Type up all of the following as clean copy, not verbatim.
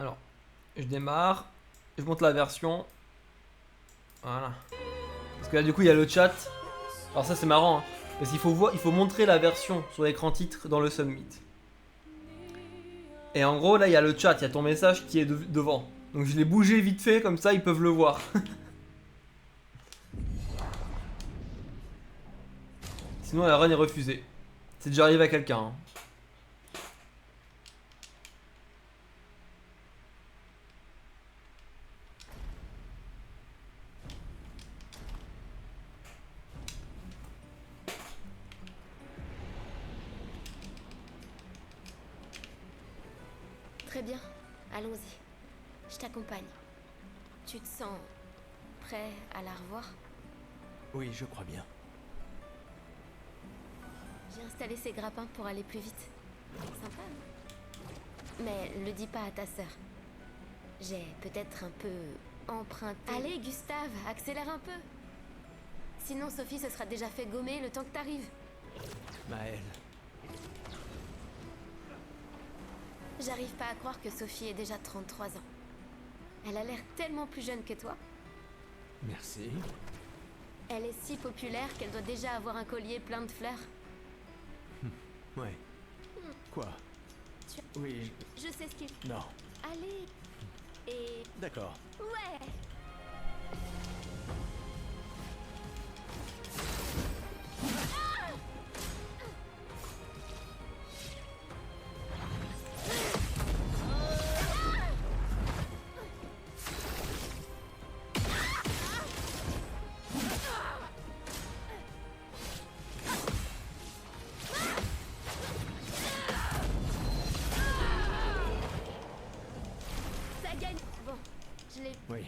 Alors, je démarre. Je monte la version. Voilà. Parce que là, du coup, il y a le chat. Alors, ça, c'est marrant. Hein, parce il faut montrer la version sur l'écran titre dans le Summit. Et en gros, là, il y a le chat. Il y a ton message qui est devant. Donc, je l'ai bougé vite fait. Comme ça, ils peuvent le voir. Sinon, la run est refusée. C'est déjà arrivé à quelqu'un. Hein. Très bien, allons-y. Je t'accompagne. Tu te sens prêt à la revoir? Oui, je crois bien. J'ai installé ces grappins pour aller plus vite. Sympa, non? Mais le dis pas à ta sœur. J'ai peut-être un peu emprunté. Allez, Gustave, accélère un peu. Sinon, Sophie se sera déjà fait gommer le temps que t'arrives. Maëlle, J'arrive pas à croire que Sophie ait déjà 33 ans. Elle a l'air tellement plus jeune que toi. merci. Elle est si populaire qu'elle doit déjà avoir un collier plein de fleurs. Ouais. Quoi? Oui, Je sais ce qu'il... non. Allez. Et... D'accord. Ouais. Ça gagne. Bon, je l'ai... Oui.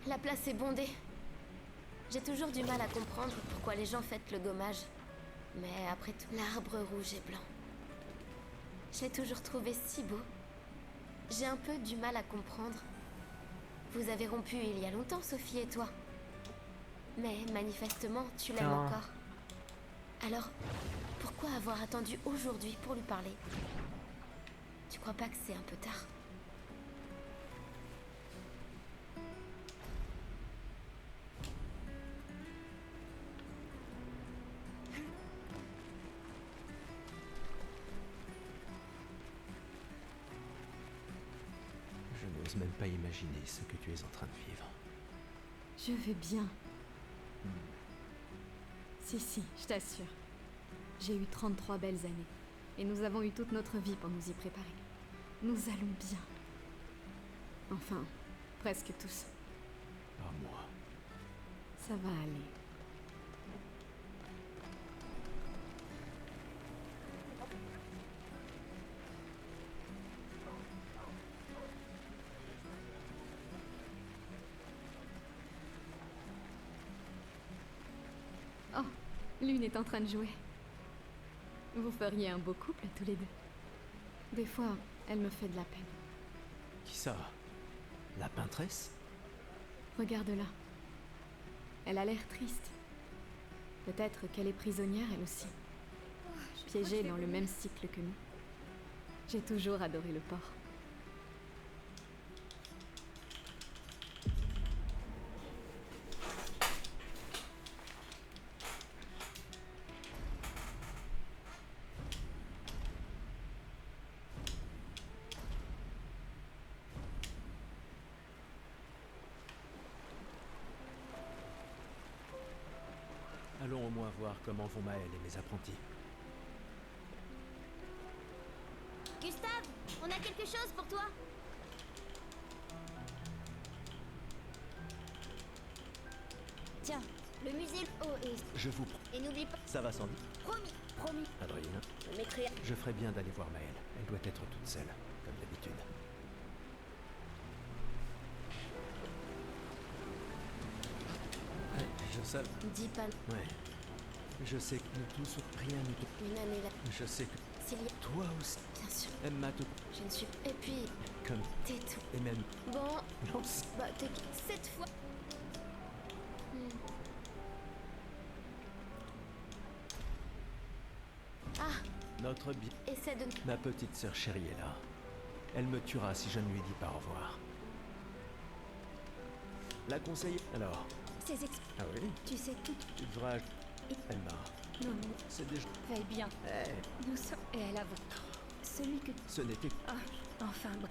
La place est bondée. J'ai toujours du mal à comprendre pourquoi les gens fêtent le gommage. Mais après tout, l'arbre rouge et blanc. Je l'ai toujours trouvé si beau. J'ai un peu du mal à comprendre. Vous avez rompu il y a longtemps, Sophie et toi. Mais manifestement, tu l'aimes Putain. encore. Alors, pourquoi avoir attendu aujourd'hui pour lui parler? Tu crois pas que c'est un peu tard? Je n'ose même pas imaginer ce que tu es en train de vivre. Je vais bien. Si, je t'assure. J'ai eu 33 belles années. Et nous avons eu toute notre vie pour nous y préparer. Nous allons bien. Enfin, presque tous. Pas moi. Ça va aller. Oh, Lune est en train de jouer. Vous feriez un beau couple tous les deux. Des fois, elle me fait de la peine. Qui ça? La peintresse? Regarde-la. Elle a l'air triste. Peut-être qu'elle est prisonnière elle aussi. Piégée dans le même cycle que nous. J'ai toujours adoré le port. Allons au moins voir comment vont Maëlle et mes apprentis. Gustave, on a quelque chose pour toi. Tiens, le musée Je vous prie. et n'oublie pas. Ça va sans doute. Promis, promis. Adrien, Je mettrai... je ferais bien d'aller voir Maëlle. Elle doit être toute seule, comme d'habitude. Je sais. Dis pas Ouais. Je sais que nous tous, rien ne te... une année là. Je sais que S'il y a... toi aussi, Bien sûr, Emma te... je ne suis... Et puis, Comme... tais-toi. Et même... Bon, Non, bah t'es... Cette fois... Ah, notre bien... essaie de... Ma petite sœur chérie est là. Elle me tuera si je ne lui dis pas au revoir. La conseiller... Alors... Ah oui? Tu sais tout. Tu devrais... Elma, Non, c'est déjà... veille bien. Nous sommes... Et elle a... Celui que... Ce n'était... Ah, enfin, bon.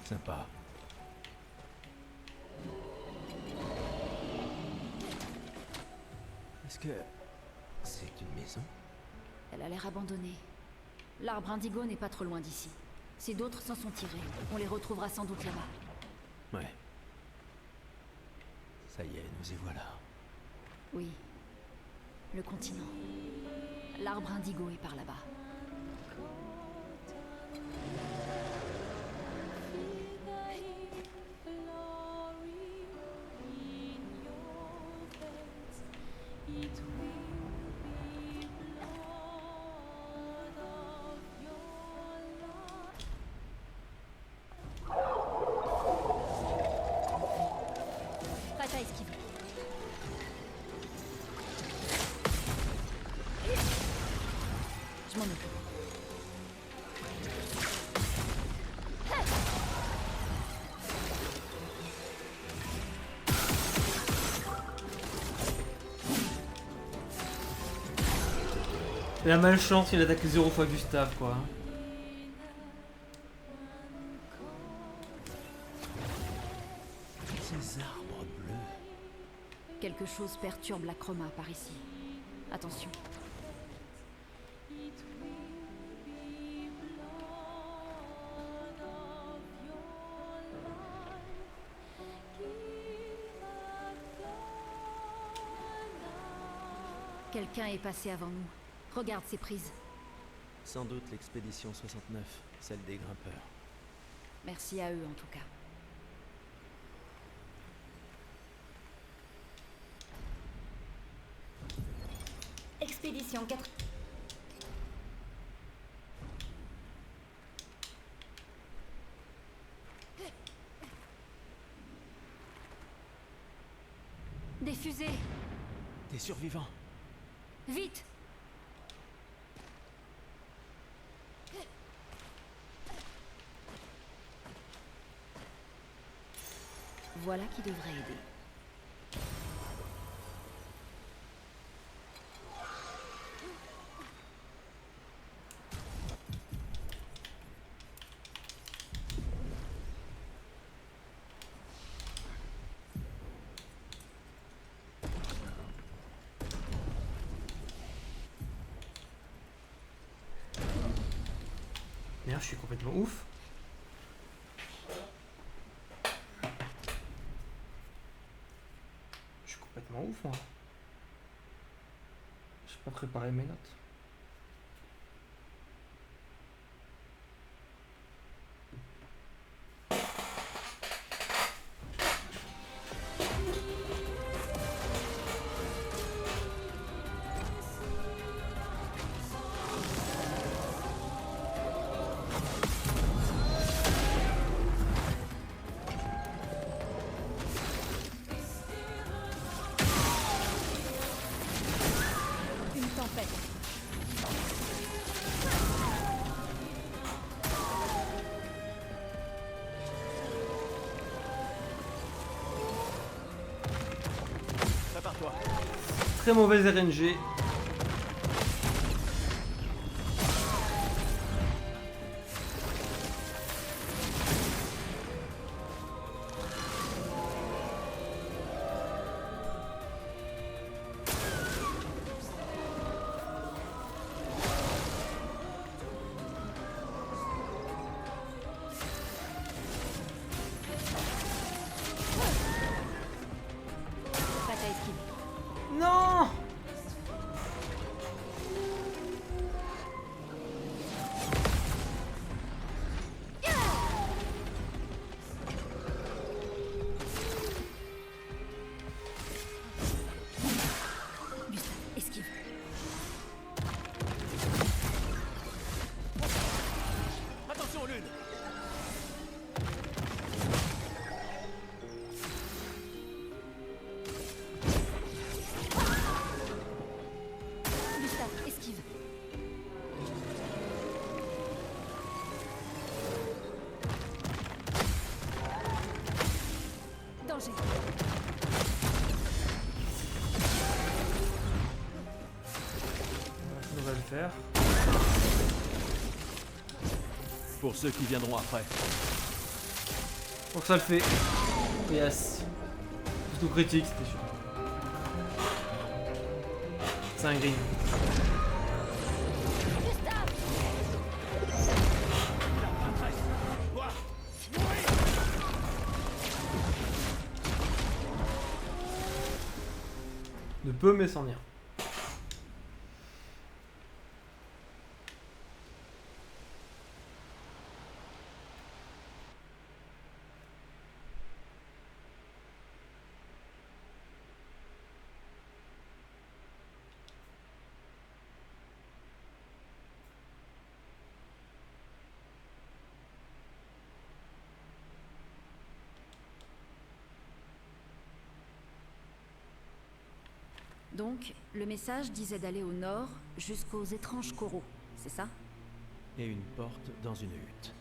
Sympa. Est-ce que... c'est une maison? Elle a l'air abandonnée. L'arbre indigo n'est pas trop loin d'ici. Si d'autres s'en sont tirés, on les retrouvera sans doute là-bas. Ouais. Ça y est, nous y voilà. Oui. Le continent. L'arbre indigo est par là-bas. Prête à esquiver. Je m'en occupe. La malchance, il attaque 0 fois Gustave, quoi. Ces arbres bleus. Quelque chose perturbe la chroma par ici. Attention. Quelqu'un est passé avant nous. Regarde ces prises. Sans doute l'expédition 69, celle des grimpeurs. Merci à eux en tout cas. Expédition 4. Des fusées! Des survivants. Vite! Voilà qui devrait aider. Merde, je suis complètement ouf. Je suis complètement ouf, moi. J'ai pas préparé mes notes. Une tempête. Prépare-toi. Très mauvaise RNG. Prête à esquiver. Non! Gustave, esquive. Attention, Lune. Gustave, esquive. Danger. Ça devrait le faire. Pour ceux qui viendront après. Donc ça le fait. Yes. C'est tout critique, c'était sûr. C'est un green. De peu mais sans rien. Donc, le message disait d'aller au nord jusqu'aux étranges coraux, c'est ça? Et une porte dans une hutte.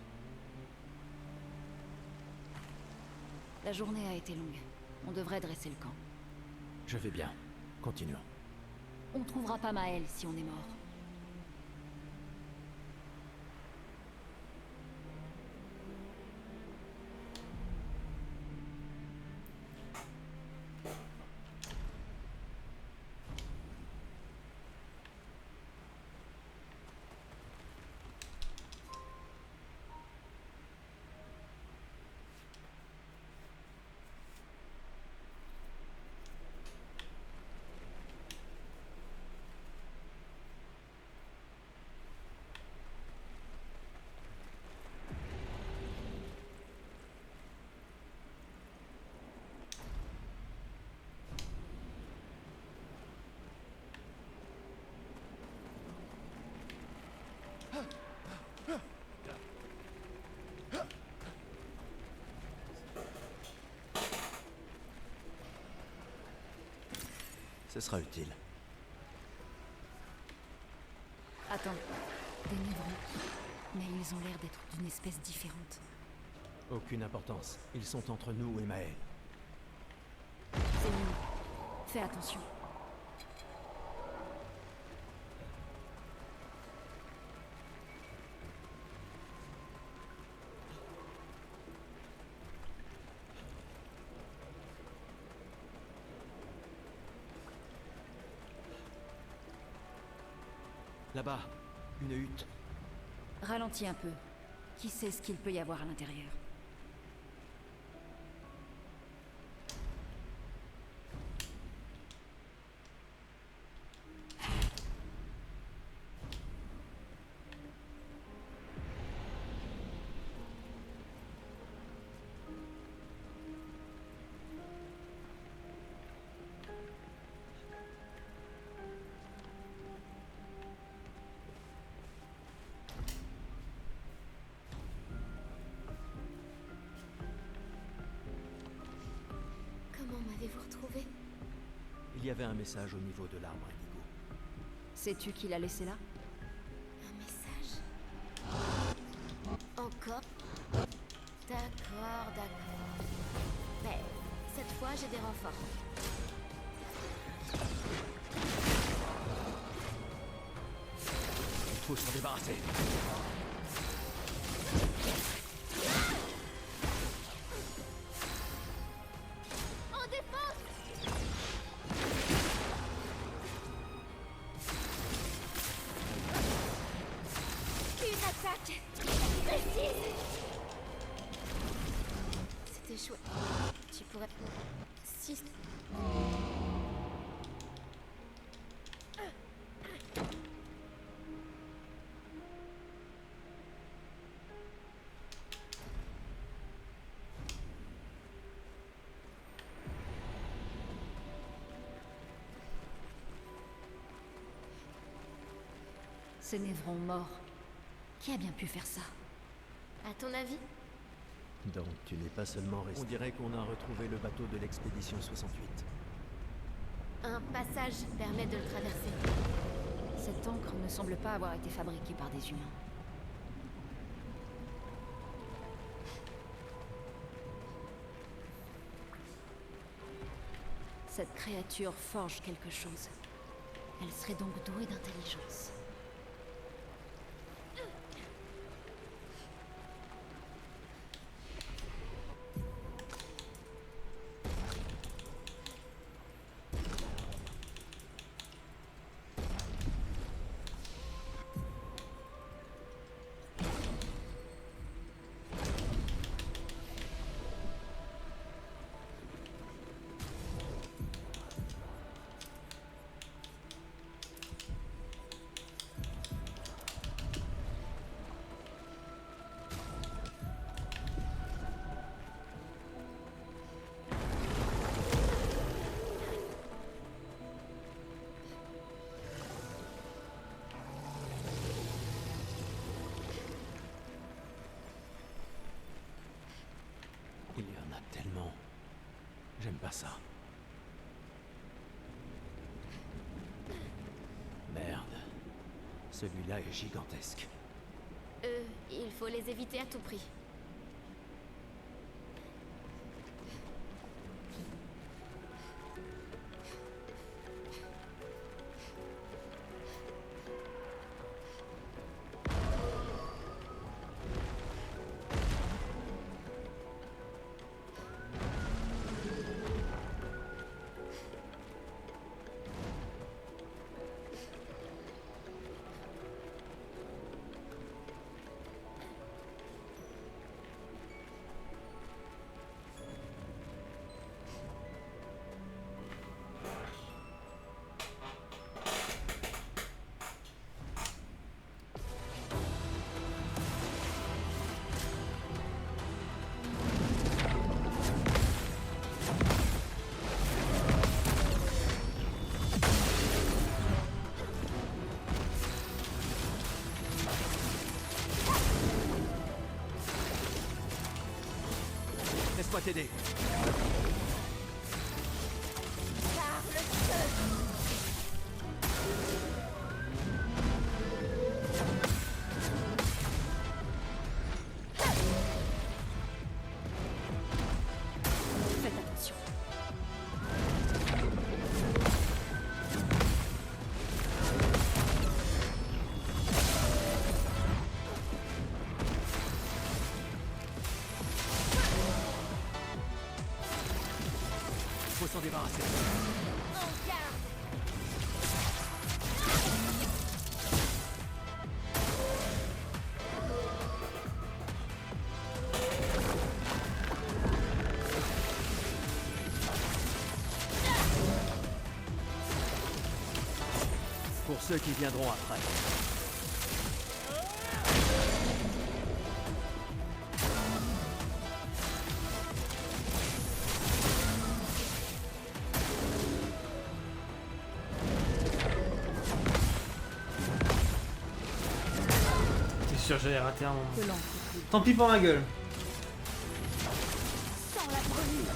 La journée a été longue. On devrait dresser le camp. Je vais bien. Continuons. On trouvera pas Maël si on est mort. sera utile. Attends, des névrons. Mais ils ont l'air d'être d'une espèce différente. Aucune importance. Ils sont entre nous et Maël. C'est mieux. Fais attention. Là-bas, une hutte. Ralentis un peu. Qui sait ce qu'il peut y avoir à l'intérieur? Comment m'avez-vous retrouvé? Il y avait un message au niveau de l'arbre indigo. Sais-tu qui l'a laissé là? Un message? Encore? D'accord. Mais cette fois, j'ai des renforts. Il faut s'en débarrasser. En défense! Une attaque précise! C'était chouette. Tu pourrais... Si... Ces névrons morts. Qui a bien pu faire ça? À ton avis? Donc tu n'es pas seulement resté. On dirait qu'on a retrouvé le bateau de l'expédition 68. Un passage permet de le traverser. Cette encre ne semble pas avoir été fabriquée par des humains. Cette créature forge quelque chose. Elle serait donc douée d'intelligence. Il y en a tellement. J'aime pas ça. Merde. Celui-là est gigantesque. Il faut les éviter à tout prix. Laisse-moi t'aider. Car le feu s'en débarrasser. En garde. Pour ceux qui viendront après. C'est sûr, j'allais rater un moment. Que l'encre coule. Tant pis pour ma gueule. Sans la brûlure.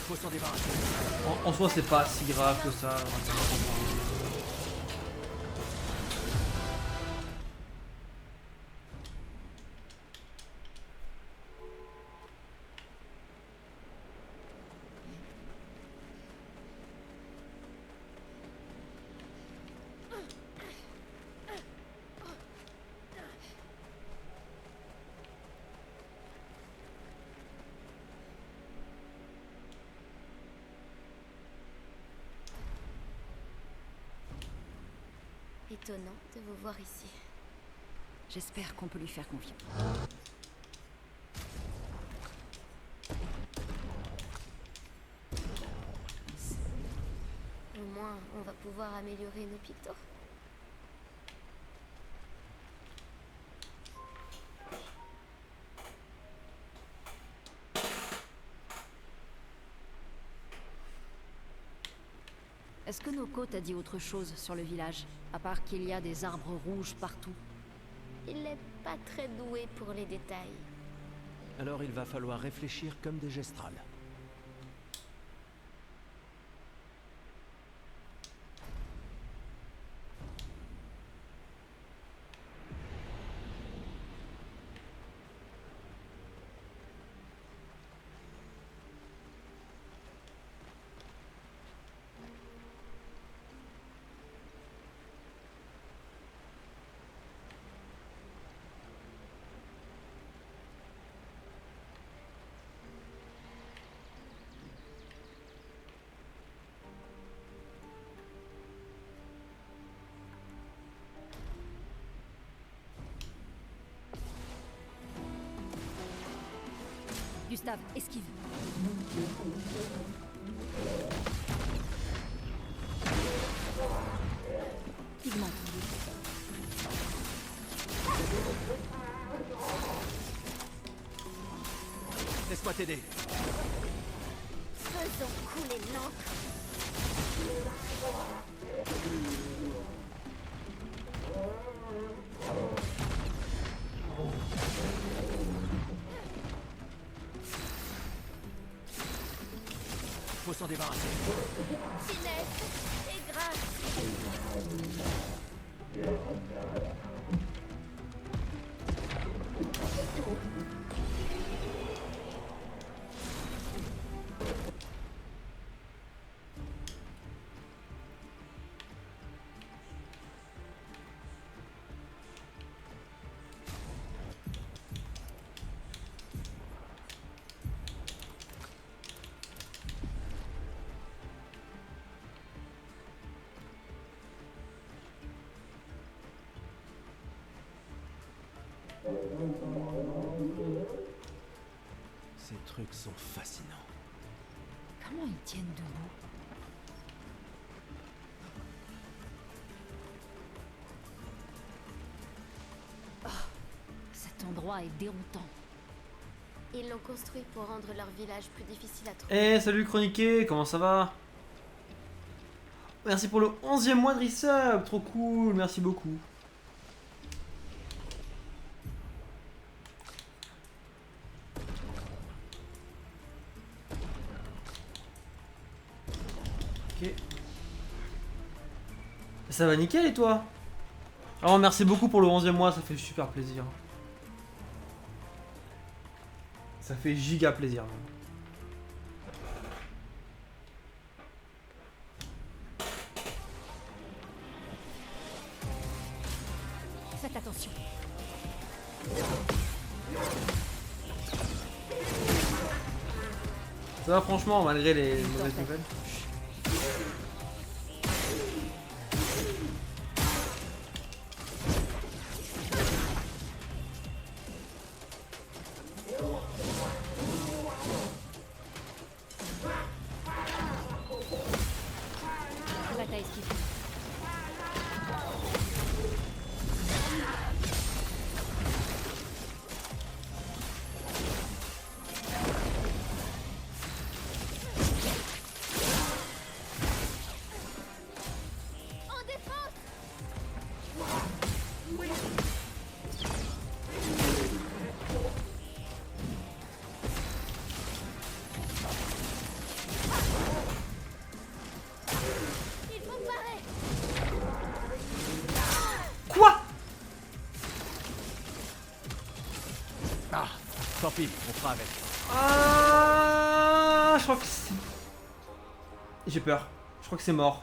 Faut s'en débarrasser. En soi, c'est pas si grave que ça. Étonnant de vous voir ici. J'espère qu'on peut lui faire confiance. Au moins, on va pouvoir améliorer nos pictos. Est-ce que Noko t'a dit autre chose sur le village, à part qu'il y a des arbres rouges partout? Il n'est pas très doué pour les détails. Alors il va falloir réfléchir comme des gestrales. Gustave, esquive. Pigment. Laisse-moi t'aider. Faisons couler l'encre. Faut s'en débarrasser. Finesse et grâce. Ces trucs sont fascinants. Comment ils tiennent debout? Oh, cet endroit est déroutant. Ils l'ont construit pour rendre leur village plus difficile à trouver. Eh, salut Chroniqué, comment ça va? Merci pour le 11e mois de resub, trop cool, merci beaucoup. Ok. Ça va nickel et toi? Alors merci beaucoup pour le 11e mois, ça fait super plaisir. Ça fait giga plaisir. Même. Faites attention. Ça va franchement malgré les mauvaises nouvelles. Bataille esquive. Quoi? Ah, tant pis, on fera avec. Ah, je crois que c'est... J'ai peur. Je crois que c'est mort.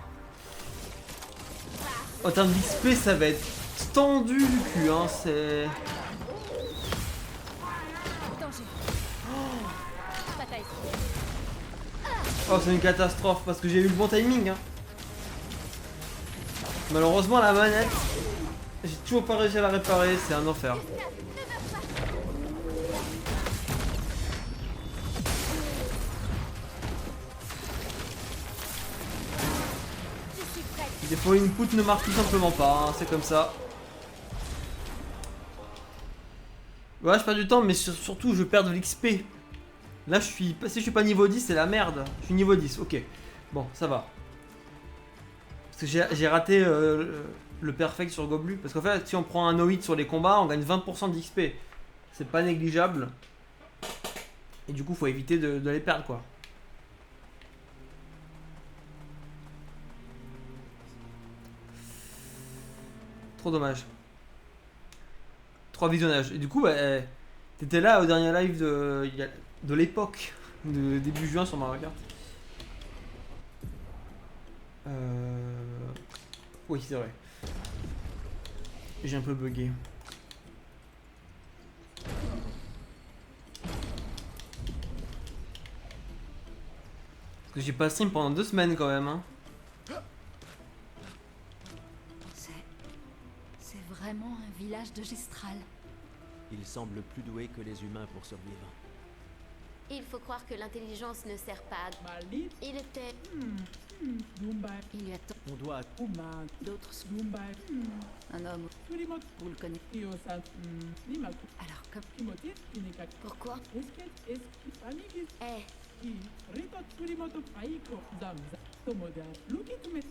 En termes d'XP, ça va être tendu du cul, hein, c'est... Danger. Bataille esquive. Oh, c'est une catastrophe, parce que j'ai eu le bon timing, hein. Malheureusement, la manette, j'ai toujours pas réussi à la réparer, c'est un enfer. Des fois, l'input ne marche tout simplement pas, hein, c'est comme ça. Ouais, je perds du temps, mais surtout, je perds de l'XP. Là, si je suis pas niveau 10, c'est la merde. Je suis niveau 10, ok. Bon, ça va. Parce que j'ai raté le perfect sur Goblu. Parce qu'en fait, si on prend un no-hit sur les combats, on gagne 20% d'XP. C'est pas négligeable. Et du coup, faut éviter de les perdre, quoi. Trop dommage. 3 visionnages. Et du coup, t'étais là au dernier live de l'époque, de début juin sur Mario Kart. Oui, c'est vrai. J'ai un peu bugué. Parce que j'ai pas stream pendant 2 semaines quand même, hein. C'est vraiment un village de Gestral. Il semble plus doué que les humains pour survivre. Il faut croire que l'intelligence ne sert pas à... Il était... Il y a tant On doit... d'autres. Un homme, vous le connaissez. Alors, comme Pourquoi Eh,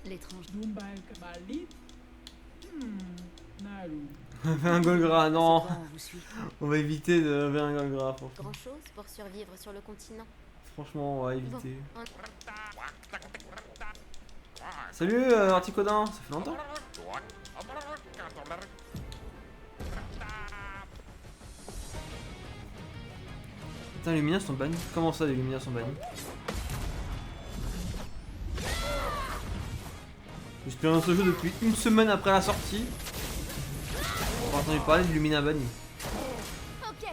l'étrange. Un Golgra, non. C'est quoi, on vous suit. On va éviter de lever un Golgra. grand chose pour survivre sur le continent. Franchement, on va éviter. Bon, Salut Articodin, ça fait longtemps. Putain, les Lumina sont bannis. Comment ça, les Lumina sont bannis? J'expérimente ce jeu depuis 1 semaine après la sortie. On a entendu parler de Lumina banni. ok.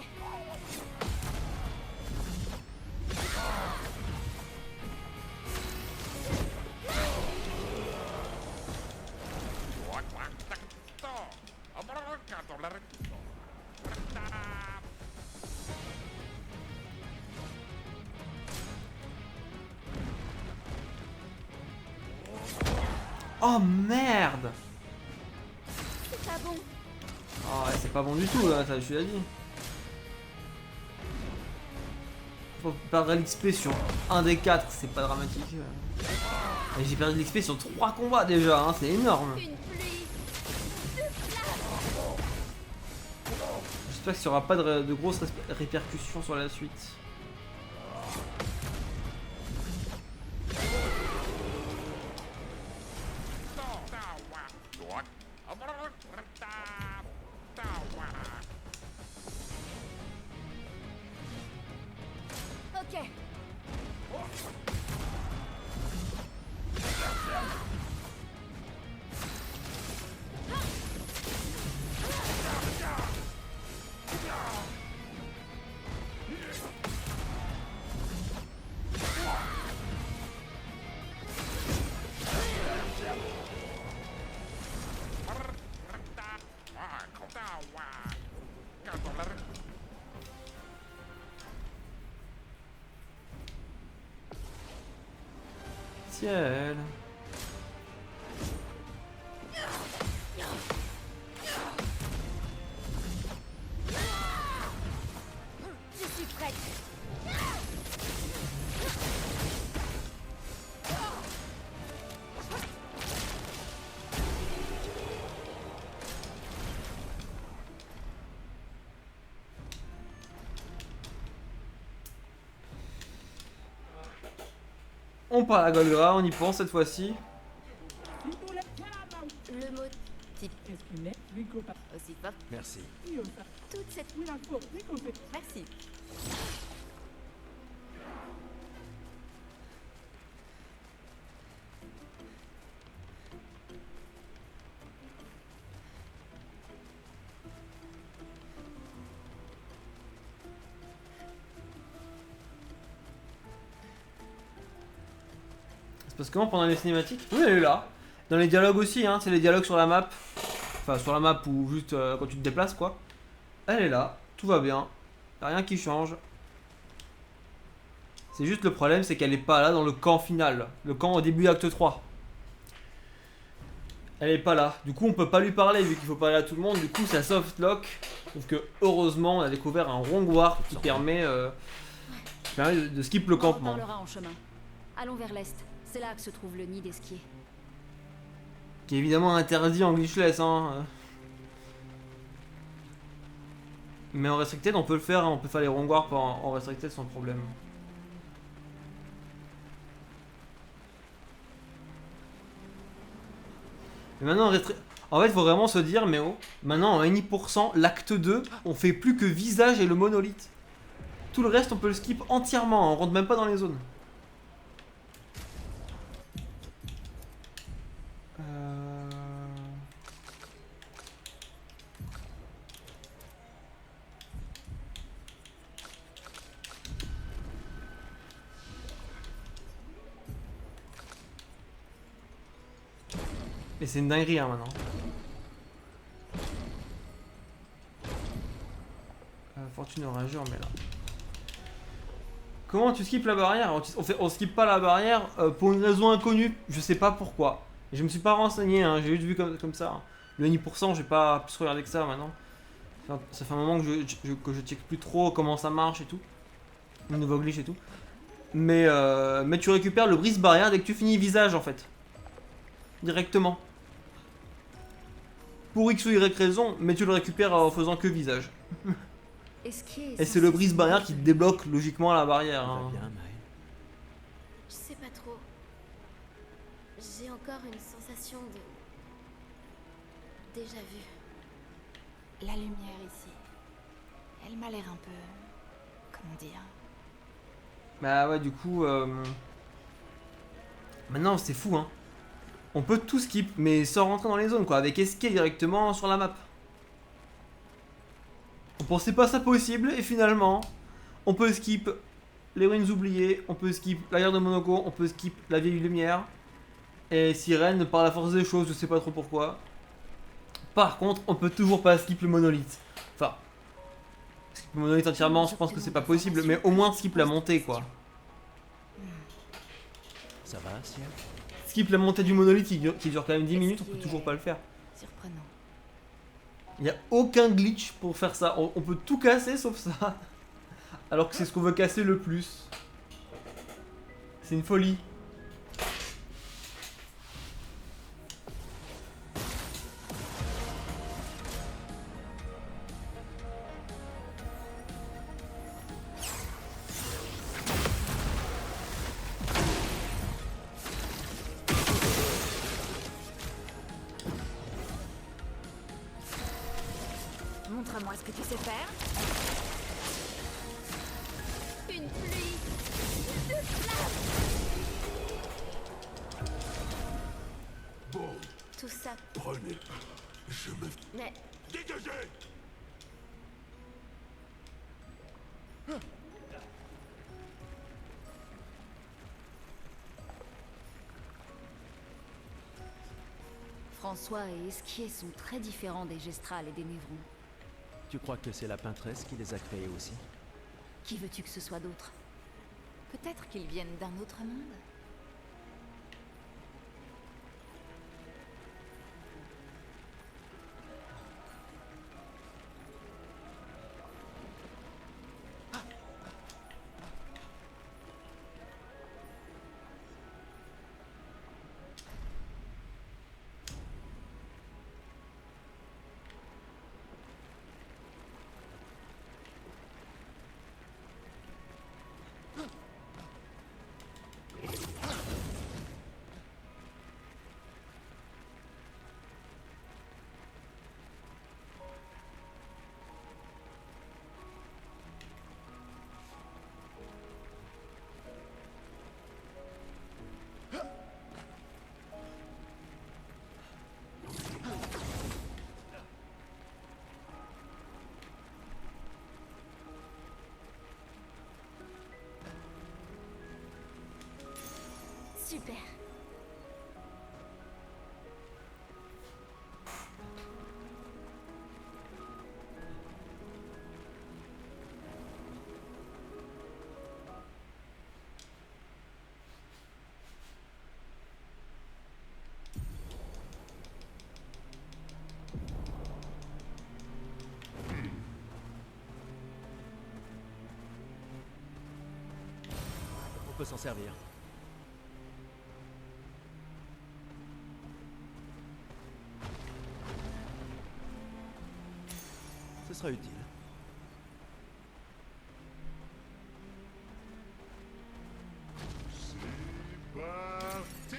Oh merde! C'est pas bon. Ah ouais, c'est pas bon du tout là, ça, je te l'ai dit. Faut perdre l'XP sur un des 4, c'est pas dramatique. Et j'ai perdu de l'XP sur 3 combats déjà, hein, c'est énorme. Une pluie. J'espère qu'il n'y aura pas de grosses répercussions sur la suite. Ok. Ciel. Je suis prête. On part à Golgora, on y pense cette fois-ci. Le mot type aussi fort. Merci. Toute cette... Merci. C'est parce que comment pendant les cinématiques? Oui, elle est là. Dans les dialogues aussi, hein, c'est les dialogues sur la map. Enfin, sur la map ou juste quand tu te déplaces, quoi. Elle est là, tout va bien. Y'a rien qui change. C'est juste le problème, c'est qu'elle est pas là dans le camp final. Le camp au début acte 3. Elle est pas là. Du coup, on peut pas lui parler vu qu'il faut parler à tout le monde. Du coup, ça softlock. Sauf que heureusement, on a découvert un rongoir qui permet de skip le On en campement. reparlera en chemin. Allons vers l'est. C'est là que se trouve le nid d'Esquier. Qui est évidemment interdit en glitchless. Hein. Mais en restricted, on peut le faire. Hein. On peut faire les rongoirs en restricted sans problème. Mais maintenant, en fait, il faut vraiment se dire, mais oh, maintenant en 1%, l'acte 2, on fait plus que visage et le monolithe. Tout le reste, on peut le skip entièrement, on rentre même pas dans les zones. Et c'est une dinguerie hein, maintenant. Fortune rageur, mais là. Comment tu skippes la barrière? On skip pas la barrière pour une raison inconnue, je sais pas pourquoi. Et je me suis pas renseigné, hein, j'ai juste vu comme ça. Le 1%, j'ai pas plus regardé que ça maintenant. Ça fait un moment que je check plus trop comment ça marche et tout. Le nouveau glitch et tout. Mais tu récupères le brise barrière dès que tu finis visage en fait. Directement. Pour X ou Y raison, mais tu le récupères en faisant que visage. Et c'est le brise barrière qui te débloque logiquement la barrière. Ça va Hein. bien, Maël. Je sais pas trop. J'ai encore une sensation de... déjà vu. La lumière ici, elle m'a l'air un peu... comment dire... Bah ouais, du coup... Maintenant, c'est fou, hein. On peut tout skip, mais sans rentrer dans les zones, quoi. Avec escape directement sur la map. On pensait pas ça possible, et finalement, on peut skip les ruines oubliées, on peut skip la guerre de Monaco, on peut skip la vieille lumière. Et Sirène, par la force des choses, je sais pas trop pourquoi. Par contre, on peut toujours pas skip le monolithe. Enfin, skip le monolithe entièrement, je pense que c'est pas possible, mais au moins skip la montée, quoi. Ça va, Ciel? Skip la montée du monolithe qui dure quand même 10 minutes, on peut toujours pas le faire. surprenant. Il n'y a aucun glitch pour faire ça. On peut tout casser sauf ça. Alors que c'est ce qu'on veut casser le plus. C'est une folie. Montre-moi ce que tu sais faire. Une pluie de flammes. Bon, Tout ça, prenez. Je me... mais Dégagez! François et Esquier sont très différents des Gestrales et des Névrons. Tu crois que c'est la peintresse qui les a créés aussi? Qui veux-tu que ce soit d'autre? Peut-être qu'ils viennent d'un autre monde. Super. On peut s'en servir. Ce sera utile. C'est parti.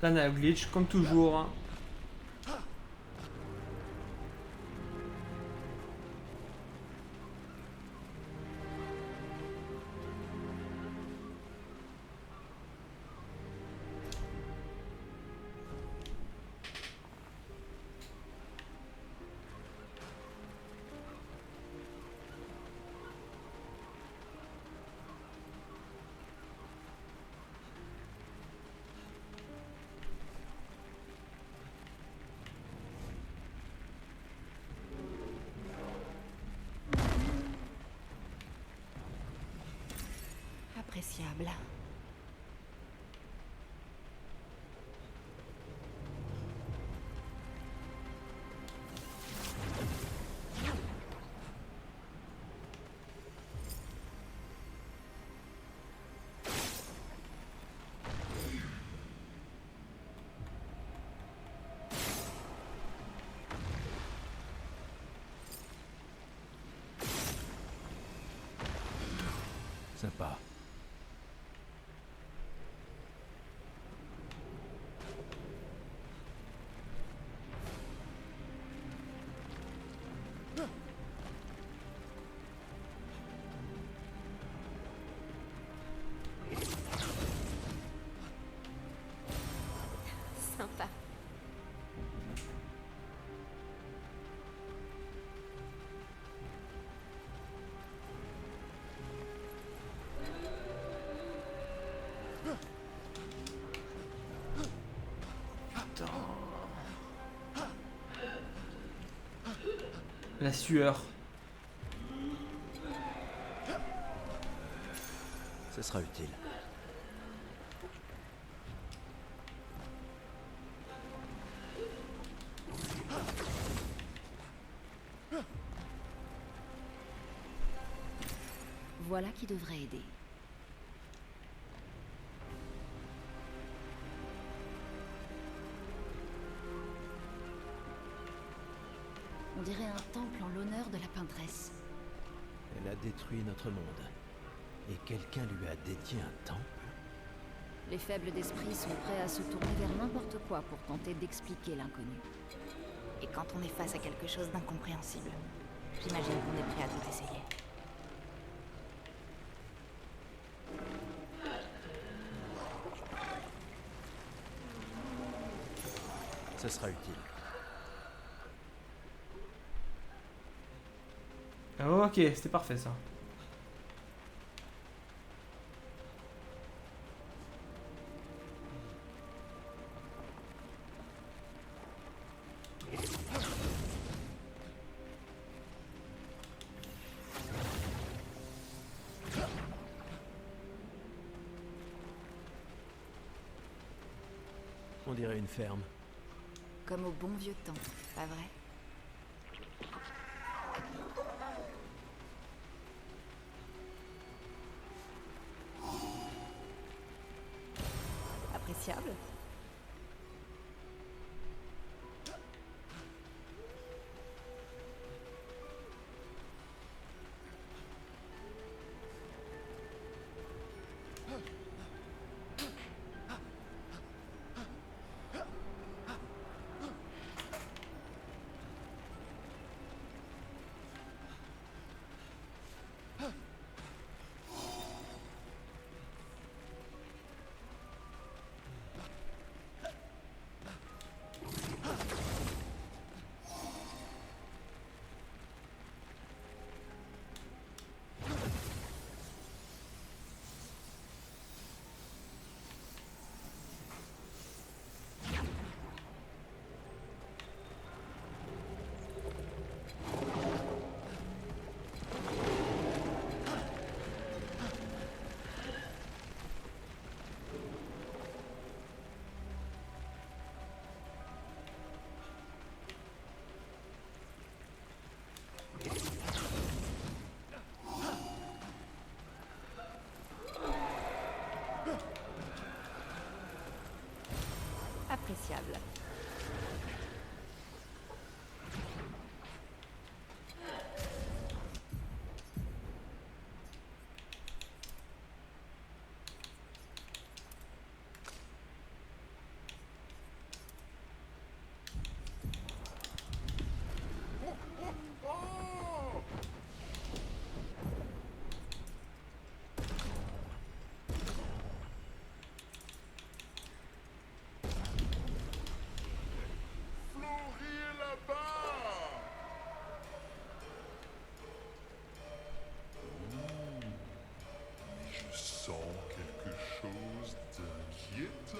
Là, on a un glitch, comme toujours. Hein. Appréciable. Sympa. Sympa. La sueur. Ce sera utile. Voilà qui devrait aider. On dirait un temple en l'honneur de la peintresse. Elle a détruit notre monde. Et quelqu'un lui a dédié un temple? Les faibles d'esprit sont prêts à se tourner vers n'importe quoi pour tenter d'expliquer l'inconnu. Et quand on est face à quelque chose d'incompréhensible, j'imagine qu'on est prêt à tout essayer. Ce sera utile. Ok, c'était parfait ça. On dirait une ferme. Comme au bon vieux temps, pas vrai? Appréciable. Appréciable. Fleurir là-bas. Je sens quelque chose d'inquiétant.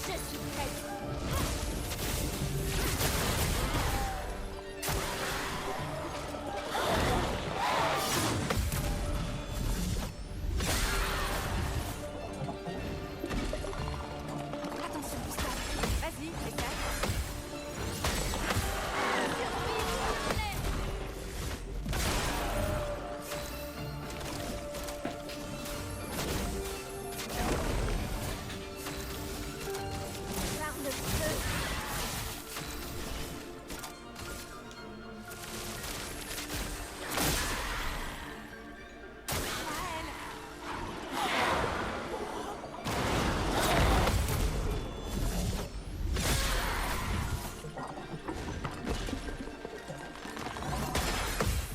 Je suis prête. Attention, Gustave. Vas-y, essaye. Par le feu.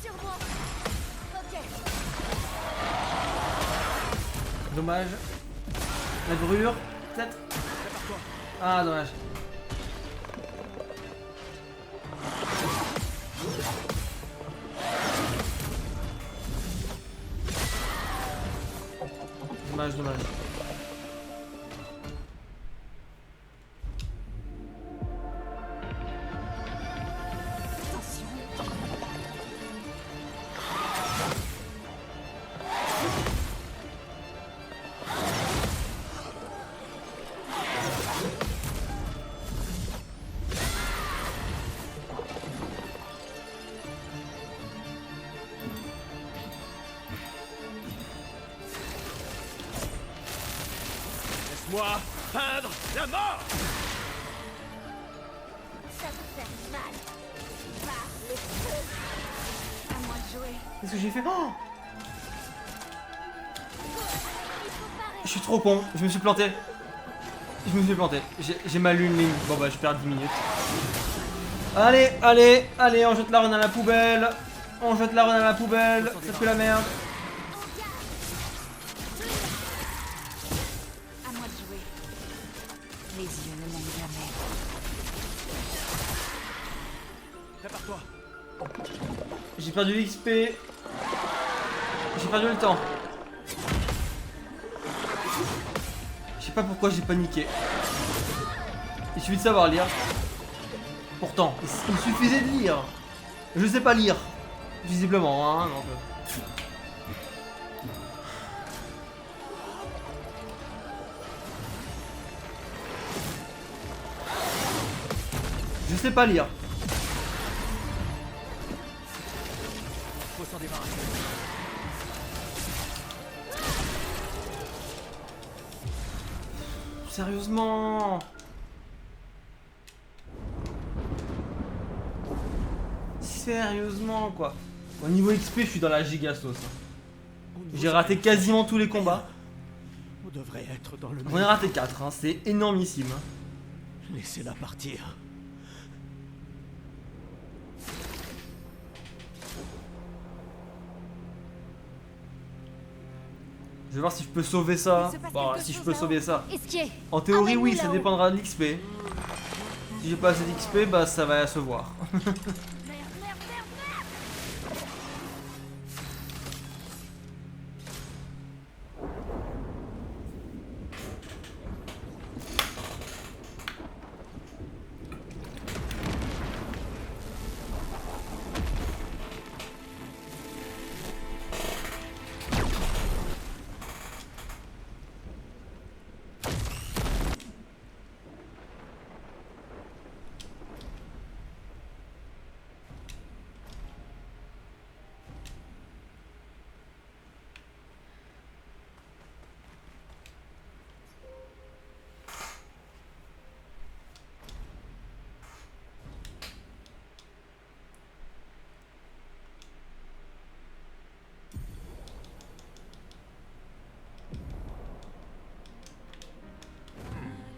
Sur moi. Ok. Dommage. La brûlure, peut-être. Ah, dommage. Dommage, dommage. Laisse-moi peindre la mort. Ça peut faire mal. Par le feu. À moi de jouer. Qu'est-ce que j'ai fait? Oh, Il faut parer. je suis trop con, je me suis planté. Je me suis planté. J'ai mal lu une ligne. Bon bah je perds 10 minutes. Allez, allez, allez, on jette la run à la poubelle. On jette la run à la poubelle. Ça fait la merde. À moi de jouer. Les yeux ne mentent jamais. Prépare-toi. J'ai perdu l'XP. J'ai perdu le temps. Je sais pas pourquoi j'ai paniqué. Il suffit de savoir lire. Pourtant, il suffisait de lire. Je sais pas lire. Visiblement, hein. Donc, je sais pas lire. Faut s'en débarrasser. Sérieusement. Sérieusement quoi. Au niveau XP je suis dans la giga sauce. J'ai raté quasiment tous les combats. On devrait être dans le J'en ai raté 4, hein. C'est énormissime. Laissez-la partir. Je vais voir si je peux sauver ça. Il se passe Bon, quelque si je chose peux là-haut. sauver ça. Esquier. En théorie Emmène-nous oui, ça là-haut. dépendra de l'XP. Si j'ai pas assez d'XP, bah ça va se voir.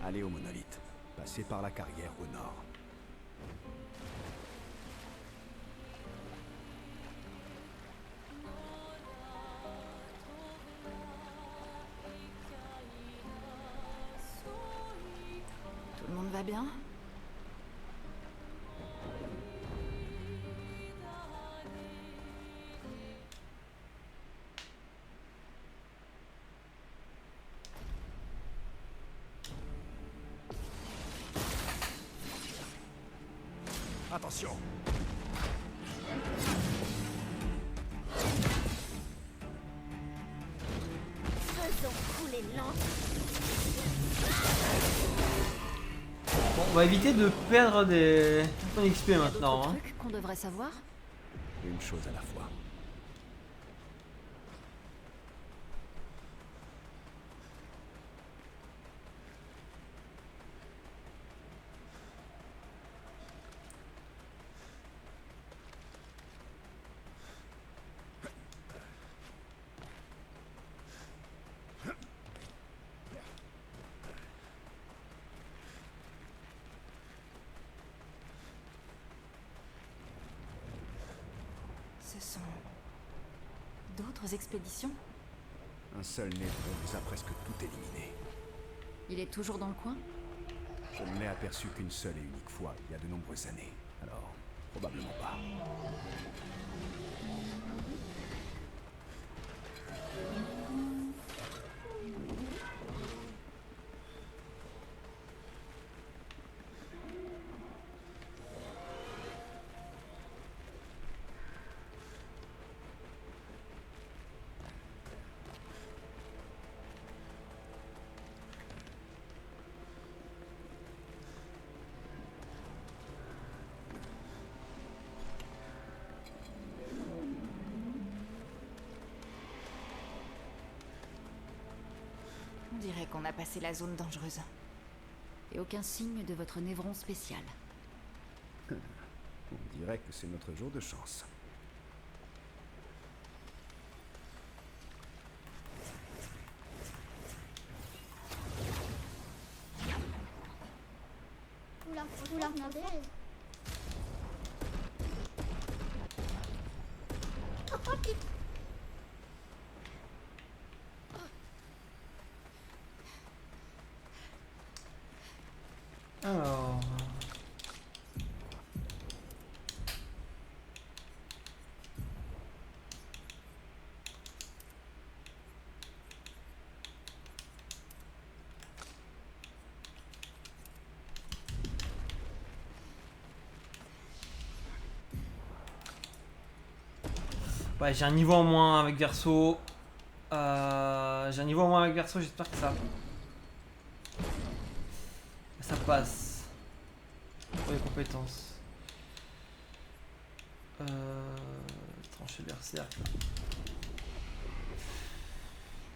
Allez au monolithe. Passez par la carrière au nord. Tout le monde va bien? Attention. Faisons couler l'encre. Bon, on va éviter de perdre des points d'XP maintenant. D'autres Hein. trucs qu'on devrait savoir? Une chose à la fois. Ce sont d'autres expéditions? Un seul néphron vous a presque tout éliminé. Il est toujours dans le coin? Je ne l'ai aperçu qu'une seule et unique fois, il y a de nombreuses années. Alors, probablement pas. On dirait qu'on a passé la zone dangereuse. Et aucun signe de votre névron spécial. On dirait que c'est notre jour de chance. Oula, Alors. Ouais, j'ai un niveau en moins avec Verso. J'ai un niveau en moins avec Verso, j'espère que ça passe. Pour les compétences. Trancher berserk.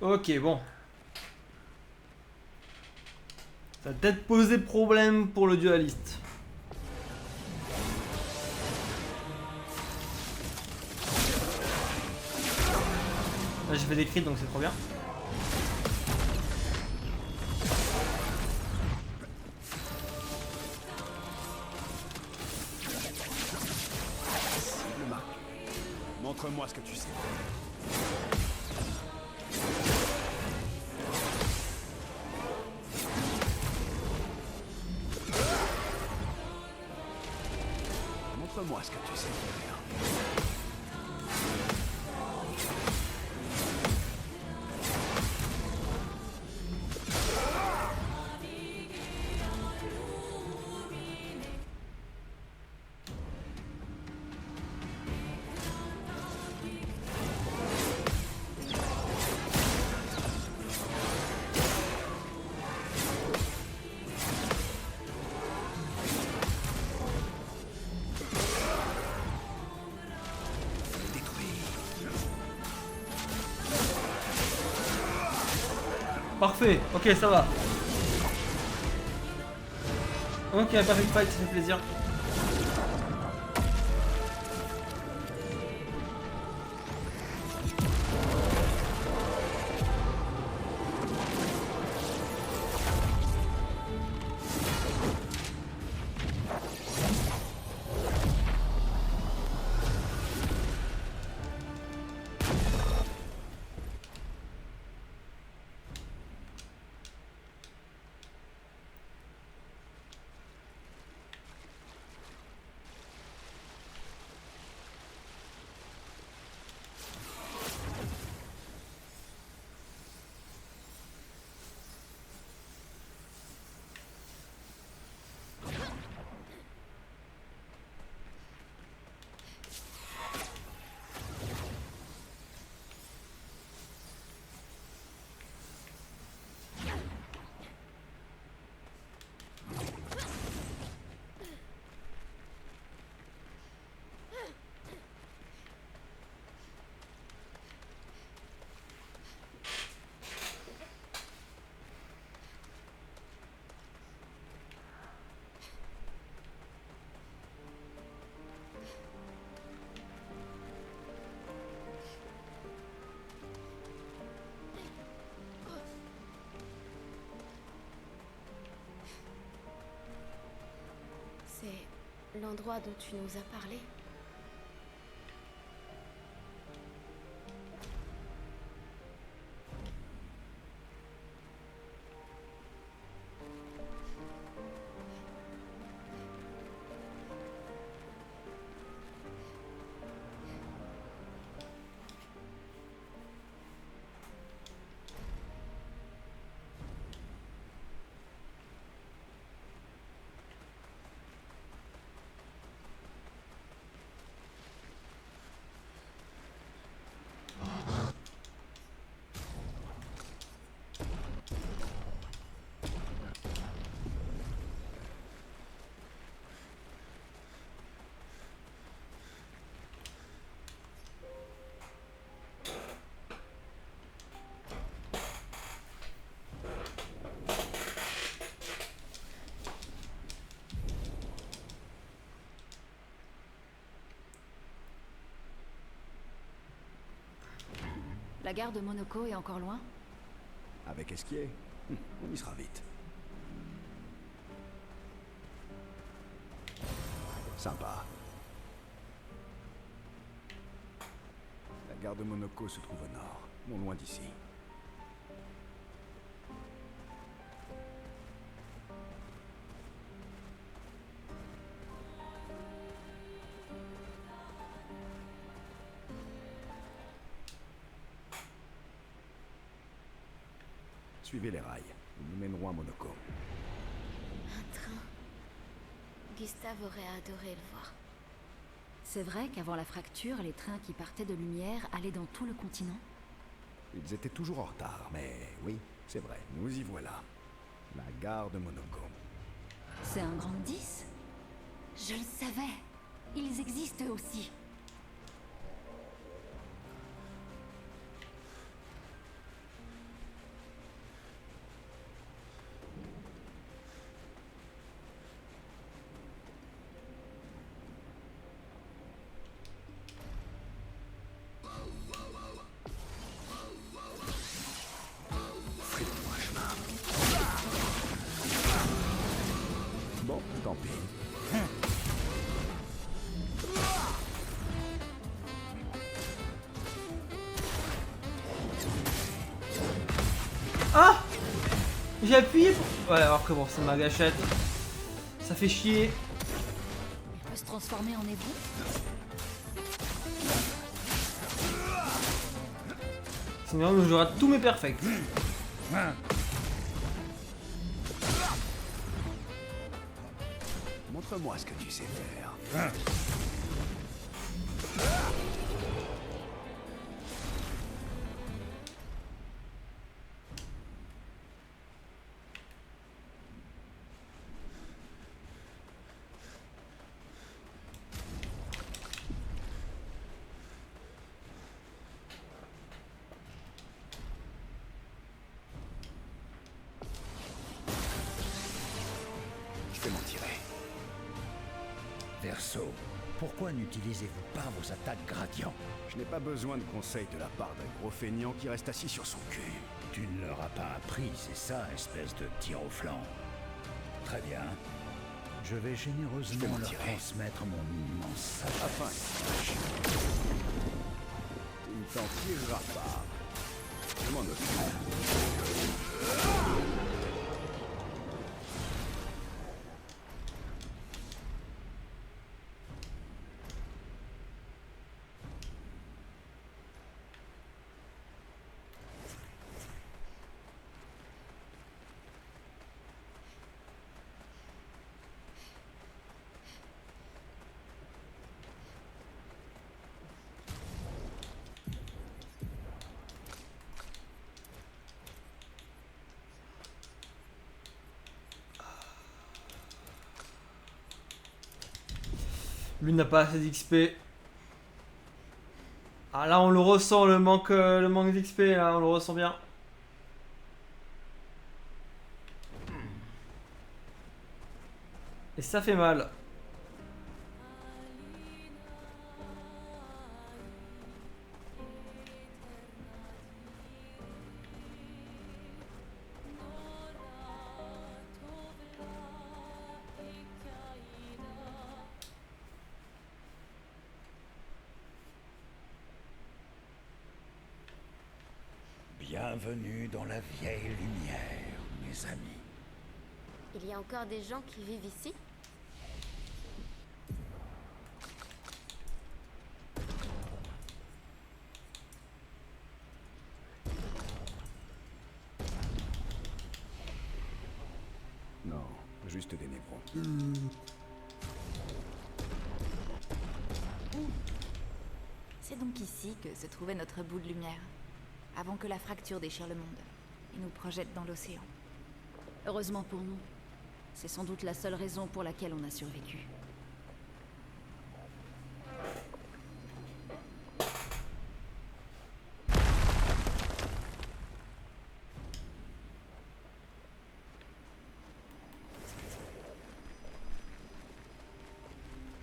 Ok, bon. Ça va peut-être poser problème pour le dualiste. Là j'ai fait des crits donc c'est trop bien. Cible marquée. Montre-moi ce que tu sais. Montre-moi ce que tu sais faire. Parfait, ok ça va. Ok, perfect fight, ça fait plaisir. C'est l'endroit dont tu nous as parlé. La gare de Monoko est encore loin? Avec Esquier, on y sera vite. Sympa. La gare de Monoko se trouve au nord, non loin d'ici. Suivez les rails. Ils nous mèneront à Monoko. Un train. Gustave aurait adoré le voir. C'est vrai qu'avant la fracture, les trains qui partaient de Lumière allaient dans tout le continent? Ils étaient toujours en retard, mais oui, c'est vrai, nous y voilà. La gare de Monoko. C'est un grand 10? Je le savais. Ils existent eux aussi. Frite-moi chemin. Bon, tant pis. Ah! J'ai appuyé pour... Ouais, alors que bon, c'est ma gâchette. Ça fait chier. Il peut se transformer en hébreu? Sinon, je rate tous mes perfects. Montre-moi ce que tu sais faire. Je vais m'en tirer. Verso, pourquoi n'utilisez-vous pas vos attaques gradient? Je n'ai pas besoin de conseils de la part d'un gros feignant qui reste assis sur son cul. Tu ne leur as pas appris, c'est ça, espèce de tir au flanc. Très bien. Je vais généreusement leur transmettre mon immense sagesse. Enfin, tu ne t'en tireras pas. Je m'en occupe. Lui n'a pas assez d'XP. Ah là on le ressent le manque d'XP là, on le ressent bien. Et ça fait mal. Bienvenue dans la vieille lumière, mes amis. Il y a encore des gens qui vivent ici? Non, juste des névrons. C'est donc ici que se trouvait notre bout de lumière, avant que la fracture déchire le monde et nous projette dans l'océan. Heureusement pour nous. C'est sans doute la seule raison pour laquelle on a survécu.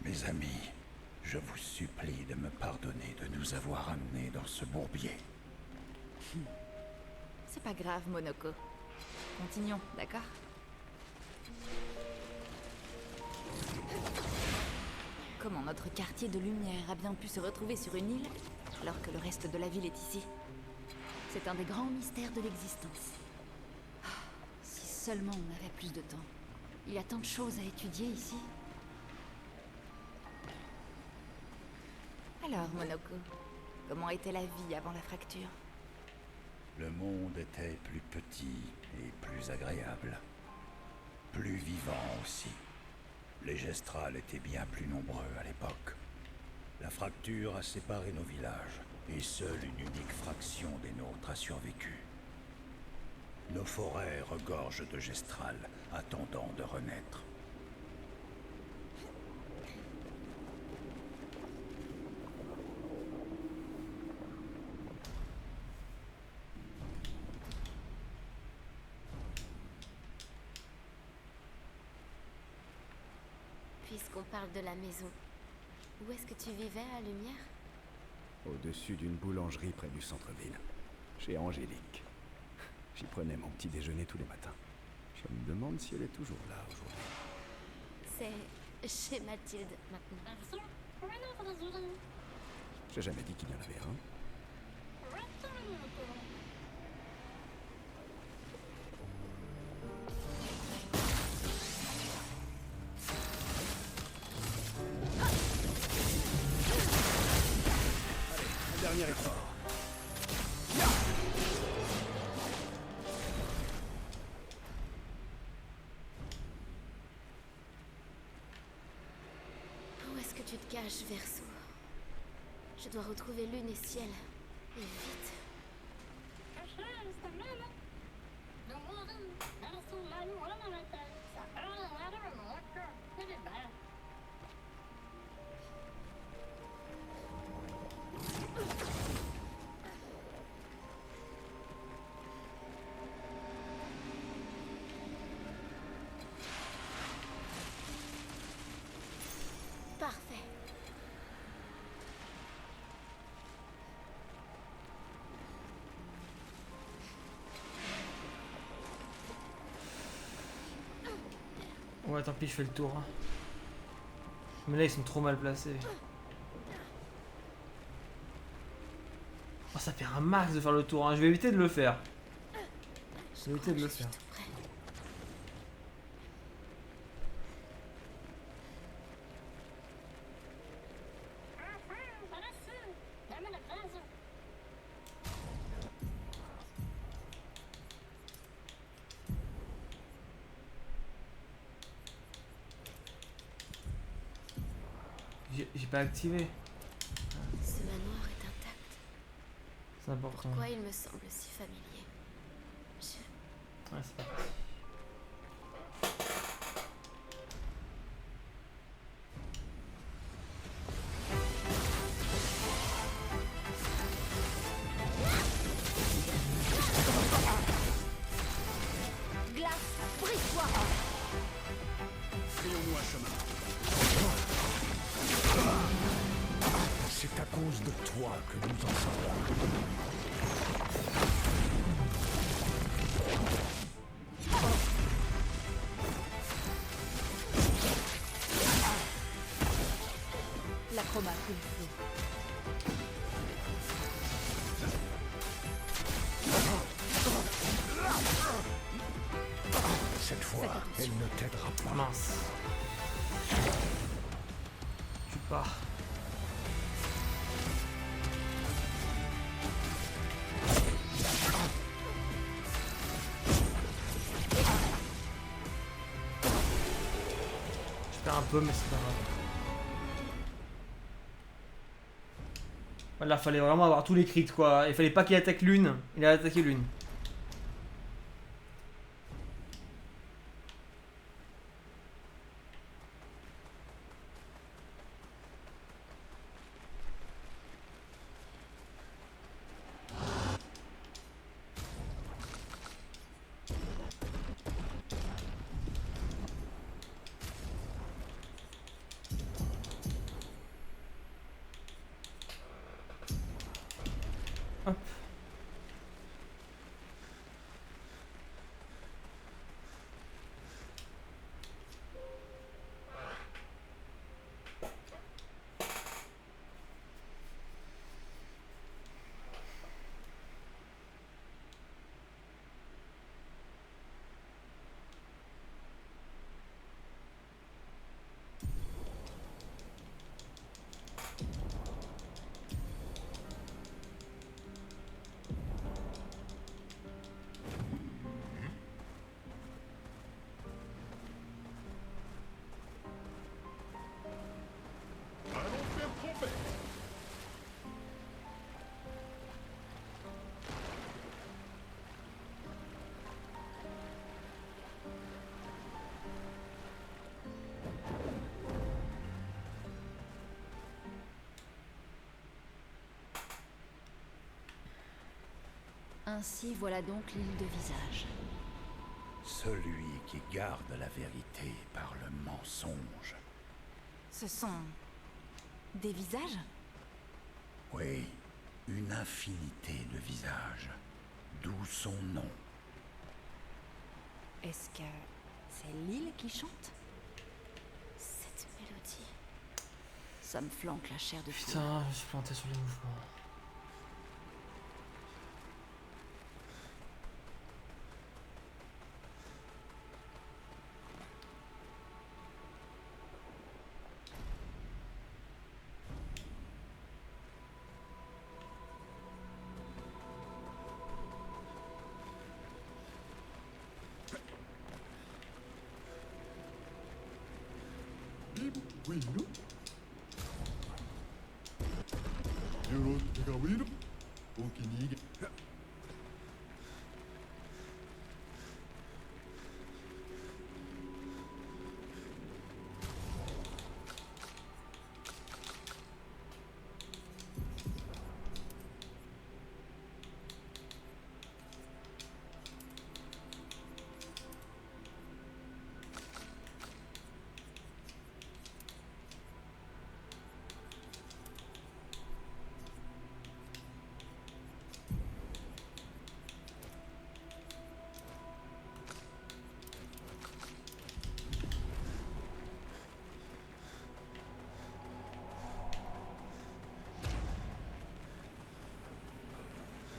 Mes amis, je vous supplie de me pardonner de nous avoir amenés dans ce bourbier. C'est pas grave, Monoko. Continuons, d'accord? Comment notre quartier de lumière a bien pu se retrouver sur une île, alors que le reste de la ville est ici? C'est un des grands mystères de l'existence. Ah, si seulement on avait plus de temps. Il y a tant de choses à étudier ici. Alors, Monoko, comment était la vie avant la fracture? Le monde était plus petit et plus agréable. Plus vivant aussi. Les Gestrals étaient bien plus nombreux à l'époque. La fracture a séparé nos villages, et seule une unique fraction des nôtres a survécu. Nos forêts regorgent de gestrales, attendant de renaître. Puisqu'on parle de la maison, où est-ce que tu vivais à Lumière? Au-dessus d'une boulangerie près du centre-ville, chez Angélique. J'y prenais mon petit déjeuner tous les matins. Je me demande si elle est toujours là aujourd'hui. C'est chez Mathilde maintenant. J'ai jamais dit qu'il y en avait un. Dernier effort. Où est-ce que tu te caches, Verso? Je dois retrouver Lune et Ciel. Et vite. Parfait. Ouais, tant pis, je fais le tour. Mais là, ils sont trop mal placés. Oh, ça fait un max de faire le tour, hein. Je vais éviter de le faire. Je vais éviter de le faire. J'ai pas activé. Ce manoir est intact. C'est important. Pourquoi il me semble si familier? Ouais, c'est parti. Glace, brise-toi! Frayons-nous un chemin. C'est à cause de toi que nous en sommes L'acroma a pris le flot. Cette fois, elle ne t'aidera pas. Mince. Tu pars. Je perds un peu, mais c'est pas grave. Voilà, fallait vraiment avoir tous les crits quoi. Il fallait pas qu'il attaque Lune. Il a attaqué Lune. Hop. Ainsi, voilà donc l'île de visage. Celui qui garde la vérité par le mensonge. Ce sont des visages? Oui, une infinité de visages. D'où son nom. Est-ce que c'est l'île qui chante? Cette mélodie. Ça me flanque la chair de poule. Putain, je suis planté sur les mouvements.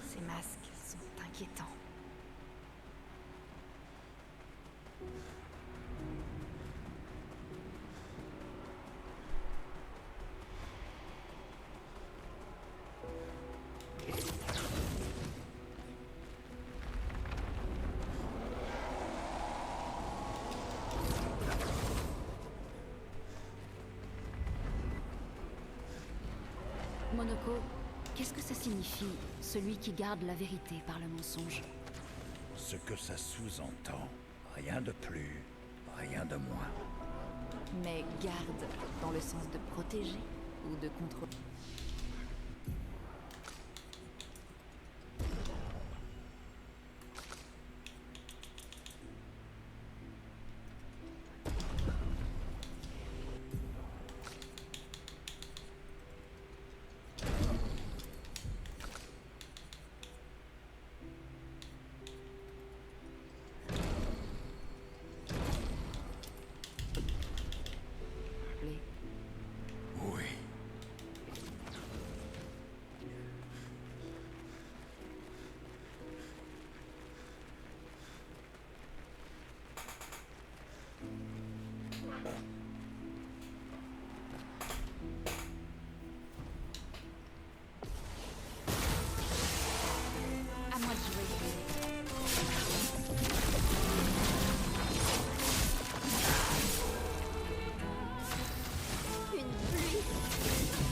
Ces masques sont inquiétants. Monoko, qu'est-ce que ça signifie, celui qui garde la vérité par le mensonge? Ce que ça sous-entend. Rien de plus, rien de moins. Mais garde dans le sens de protéger ou de contrôler? Oui. À moi de jouer. Une pluie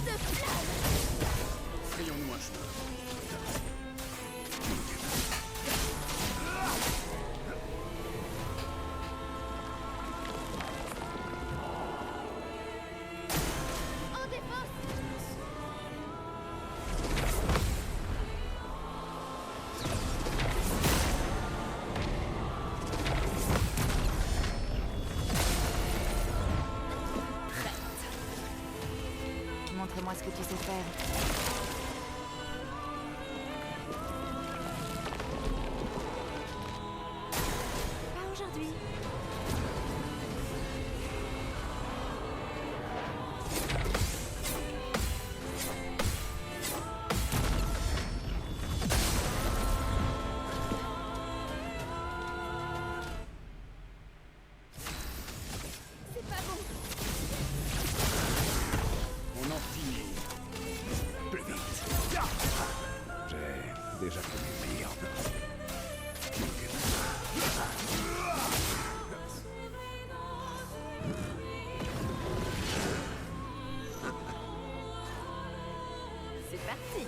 de flammes. Frayons-nous un chemin. En défense. Montre-moi ce que tu sais faire. Pas aujourd'hui. C'est pas bon. On en finit. Plus vite. J'ai déjà connu pire. C'est parti.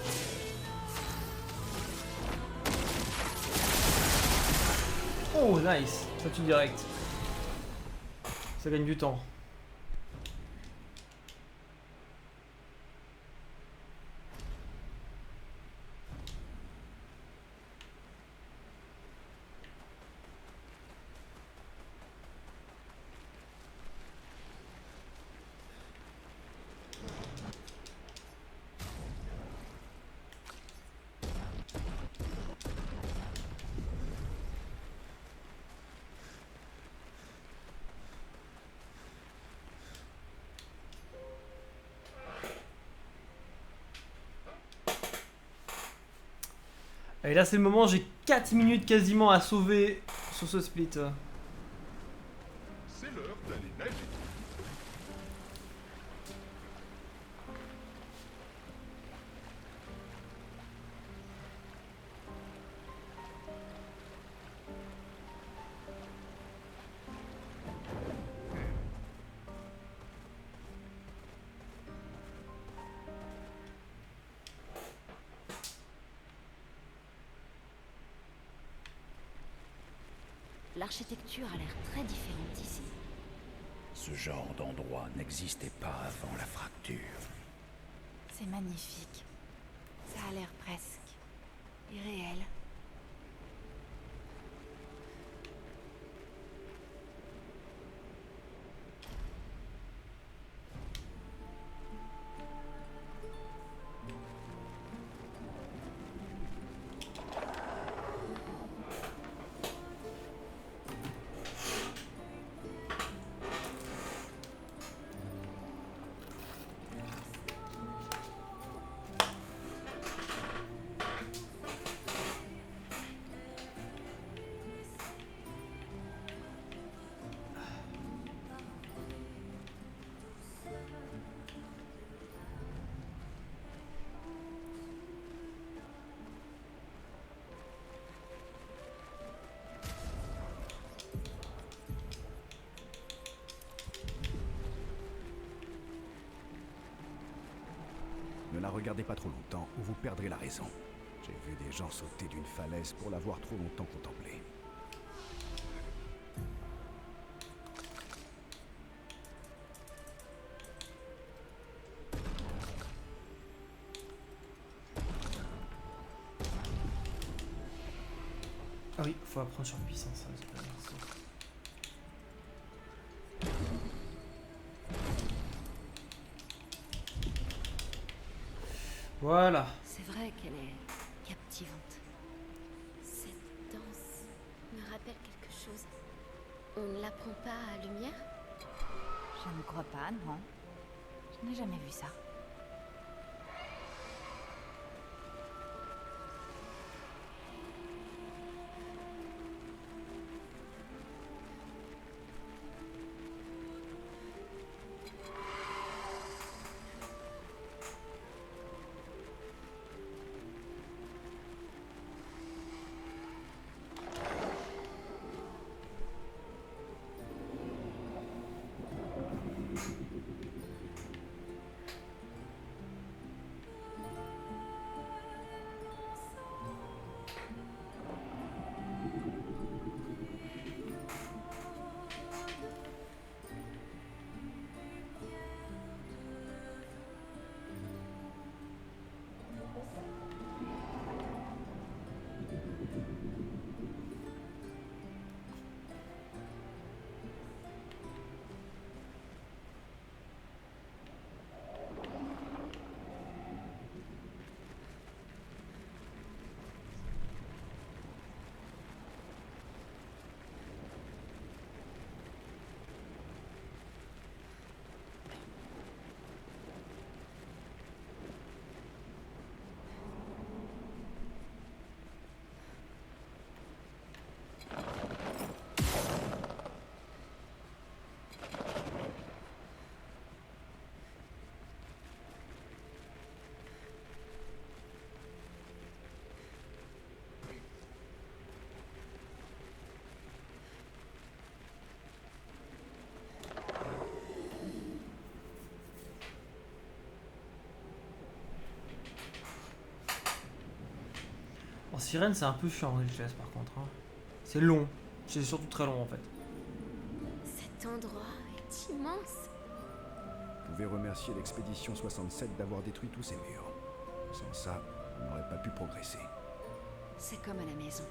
Oh, nice. Ça tue direct. Ça gagne du temps. Et là c'est le moment, j'ai 4 minutes quasiment à sauver sur ce split. C'est l'heure d'aller nager. L'architecture a l'air très différente ici. Ce genre d'endroit n'existait pas avant la fracture. C'est magnifique. Ça a l'air presque irréel. Ne la regardez pas trop longtemps ou vous perdrez la raison. J'ai vu des gens sauter d'une falaise pour l'avoir trop longtemps contemplée. Ah oui, faut apprendre sur puissance. Ça, c'est pas bien, ça. Voilà. C'est vrai qu'elle est captivante. Cette danse me rappelle quelque chose. On ne l'apprend pas à Lumière? Je ne crois pas, non. Je n'ai jamais vu ça. En sirène, c'est un peu chiant en LGS par contre. Hein. C'est long. C'est surtout très long en fait. Cet endroit est immense. Vous pouvez remercier l'expédition 67 d'avoir détruit tous ces murs. Sans ça, on n'aurait pas pu progresser. C'est comme à la maison.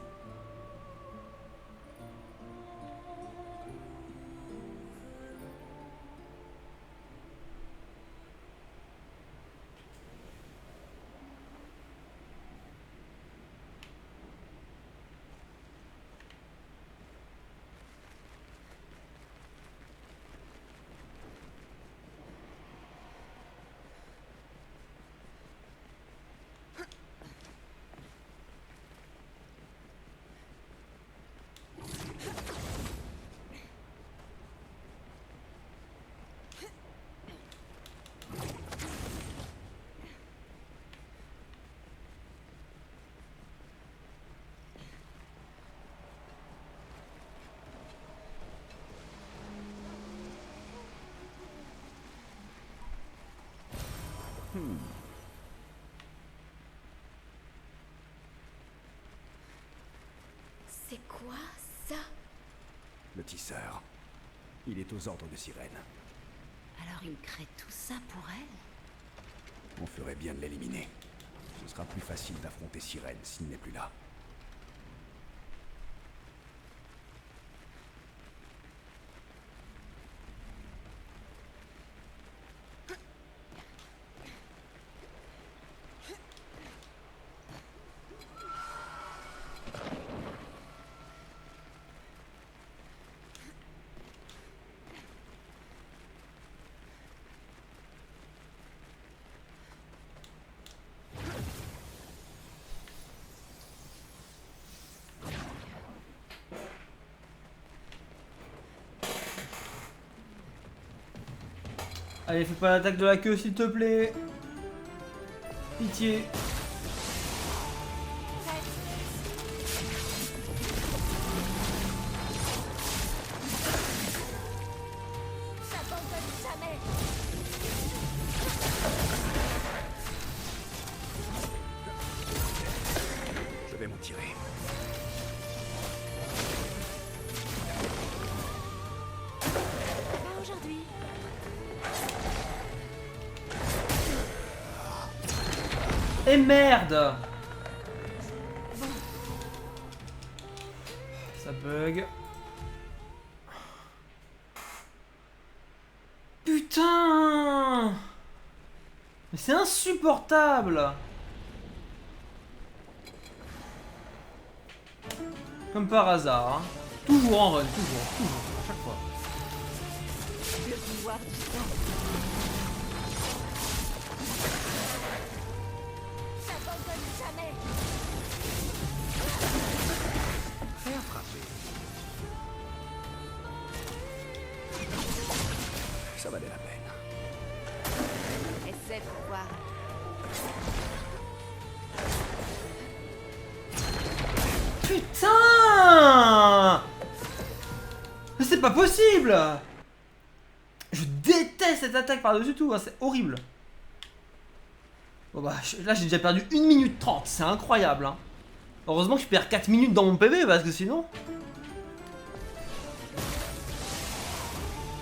ça? Le tisseur. Il est aux ordres de Sirène. Alors il crée tout ça pour elle? On ferait bien de l'éliminer. Ce sera plus facile d'affronter Sirène s'il n'est plus là. Allez, fais pas l'attaque de la queue, s'il te plaît. Pitié. T'abandonnes jamais. Je vais m'en tirer. Pas aujourd'hui. Et merde! Ça bug. Putain! Mais c'est insupportable! Comme par hasard, hein. Toujours en run, toujours, à chaque fois. Le pouvoir du sang. T'abandonnes jamais. Bien frappé. Ça valait la peine. Essaie pour voir. Putain! Mais c'est pas possible! Je déteste cette attaque par-dessus tout, hein, c'est horrible. Bon bah, là j'ai déjà perdu 1 minute 30, c'est incroyable. Hein. Heureusement que je perds 4 minutes dans mon PV parce que sinon...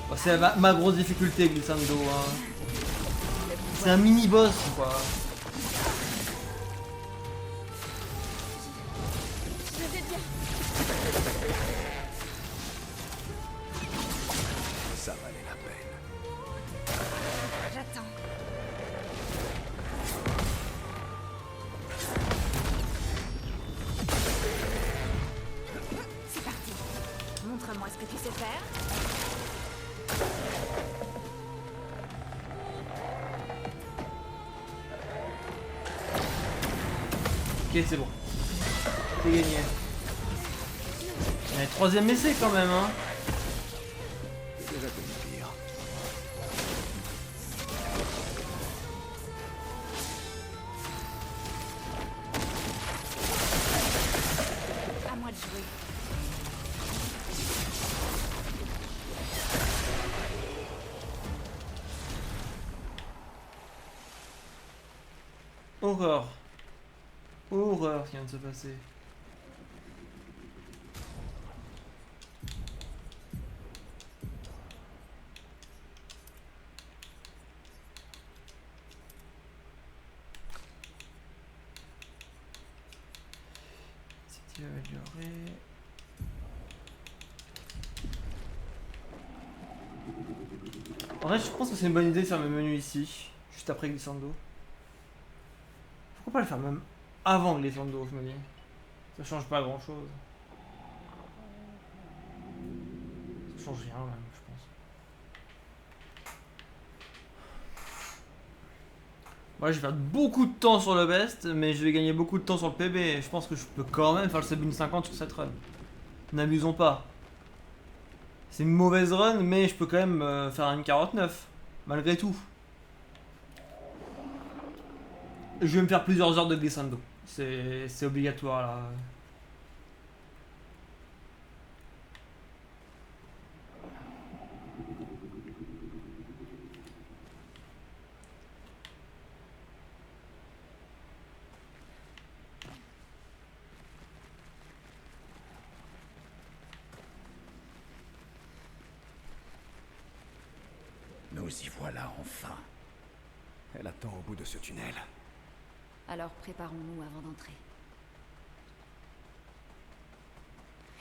Bon, c'est ma grosse difficulté, Glissando. Hein. C'est un mini-boss quoi. Je vais bien. Ça valait la peine. J'attends. C'est parti. Montre-moi ce que tu sais faire. Ok, c'est bon. C'est gagné. Mais 3ème essai quand même, hein. J'ai déjà connu pire. À moi de jouer. Horreur. Horreur ce qui vient de se passer. C'était amélioré. En vrai, je pense que c'est une bonne idée de faire mes menus ici, juste après Glissando. Pourquoi pas le faire même avant Glissando, je me dis. Ça change pas grand chose. Ça change rien même, je pense. Moi, je vais perdre beaucoup de temps sur le best, mais je vais gagner beaucoup de temps sur le PB. Je pense que je peux quand même faire le sub 50 sur cette run. N'abusons pas. C'est une mauvaise run, mais je peux quand même faire une 49, malgré tout. Je vais me faire plusieurs heures de glissando. C'est obligatoire là. y voilà enfin. Elle attend au bout de ce tunnel. Alors préparons-nous avant d'entrer.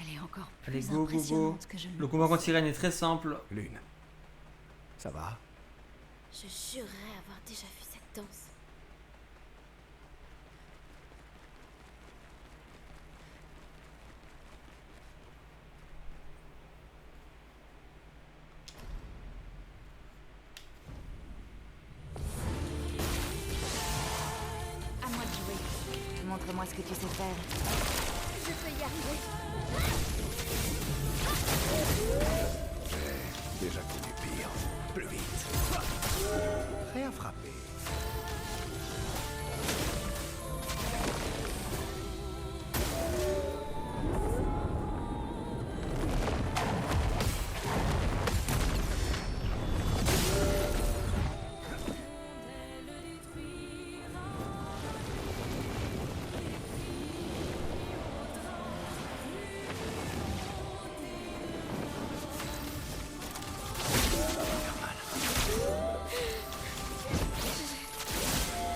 Elle est encore Allez, plus go, go, go. impressionnante que je ne Le combat contre Irène est très simple. Lune. Ça va? Je jurerais avoir déjà vu cette danse. À moi de jouer. Montre-moi ce que tu sais faire. Je peux y arriver. J'ai déjà connu pire. Plus vite. Prêt à frapper.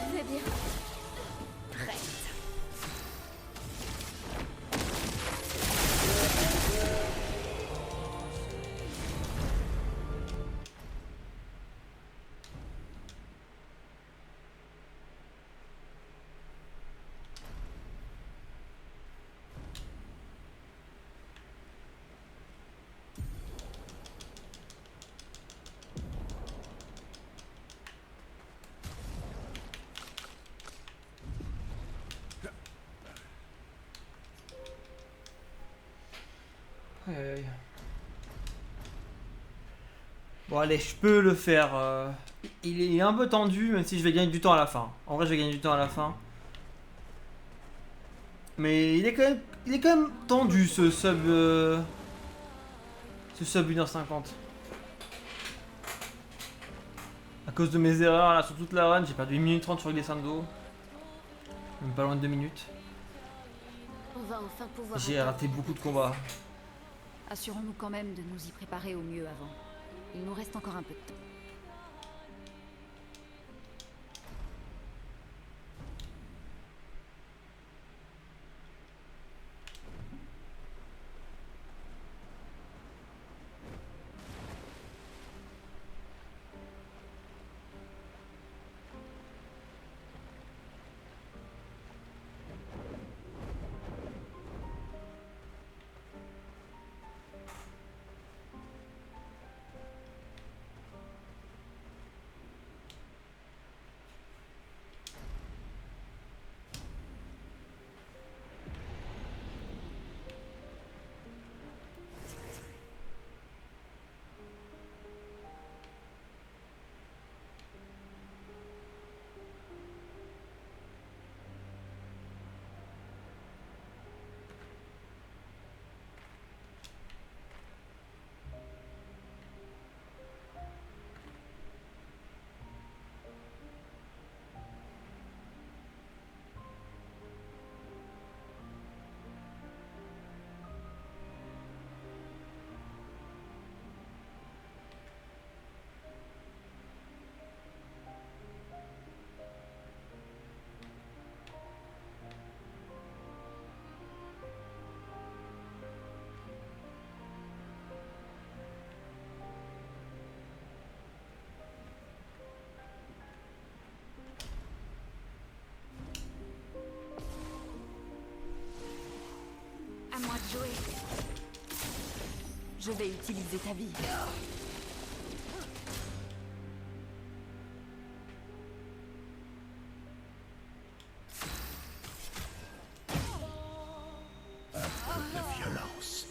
C'est bien. Aïe, aïe, aïe. Bon allez, je peux le faire. Il est un peu tendu, même si je vais gagner du temps à la fin. En vrai, je vais gagner du temps à la fin. Mais il est quand même tendu ce sub 1h50. À cause de mes erreurs là sur toute la run, j'ai perdu 1 minute 30 sur Glissando. Même pas loin de 2 minutes. On va enfin pouvoir. J'ai raté beaucoup de combats. Assurons-nous quand même de nous y préparer au mieux avant. Il nous reste encore un peu de temps. À moi de jouer. Je vais utiliser ta vie. Un peu de violence.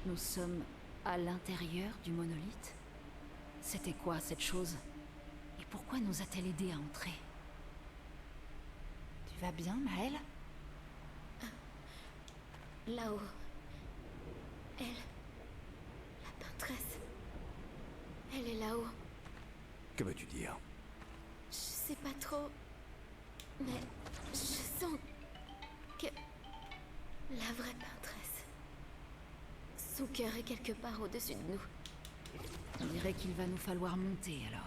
Nous sommes à l'intérieur du monolithe. C'était quoi cette chose? Et pourquoi nous a-t-elle aidé à entrer? Tu vas bien, Maëlle? Là-haut. Elle. La peintresse. Elle est là-haut. Que veux-tu dire? Je sais pas trop. Mais je sens que. La vraie peintresse. Son cœur est quelque part au-dessus de nous. On dirait qu'il va nous falloir monter alors.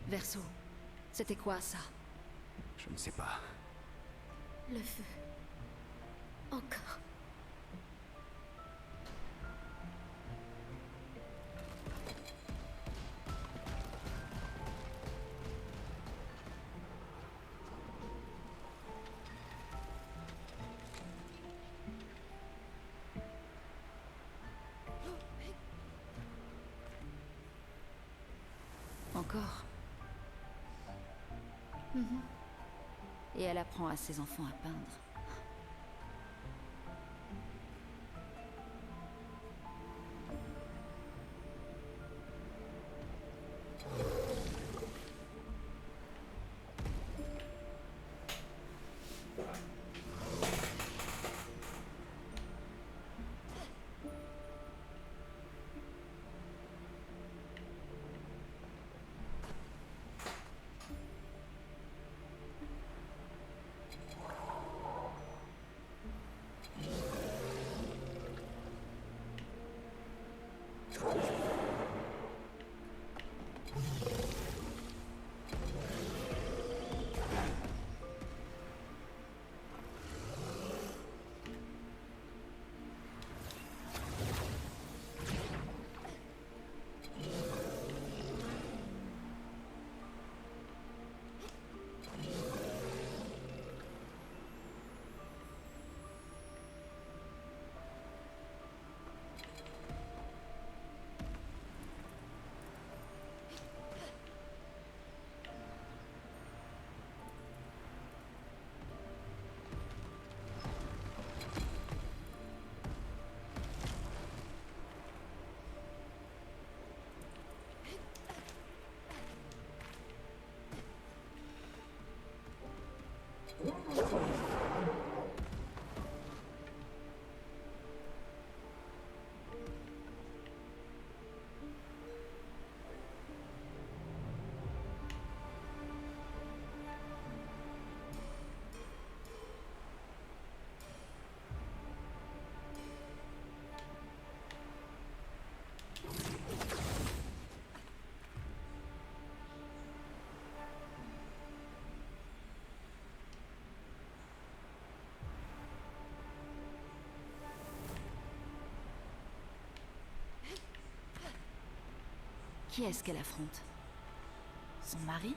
Verso, c'était quoi ça? Je ne sais pas. Le feu. Encore. Encore. Et elle apprend à ses enfants à peindre. Qui est-ce qu'elle affronte? Son mari?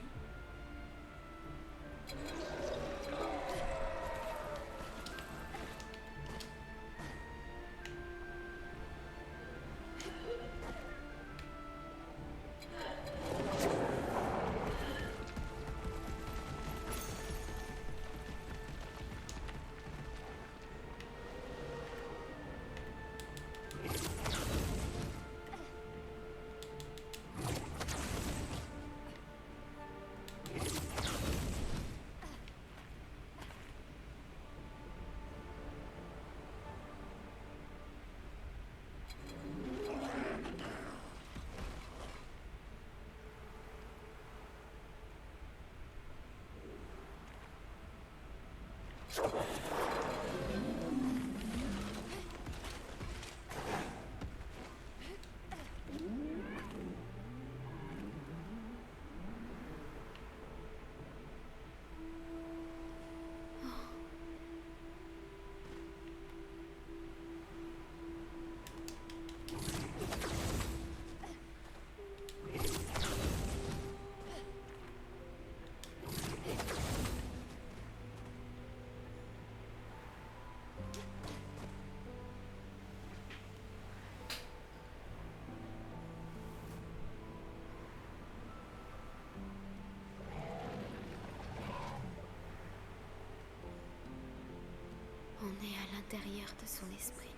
lumière de son esprit.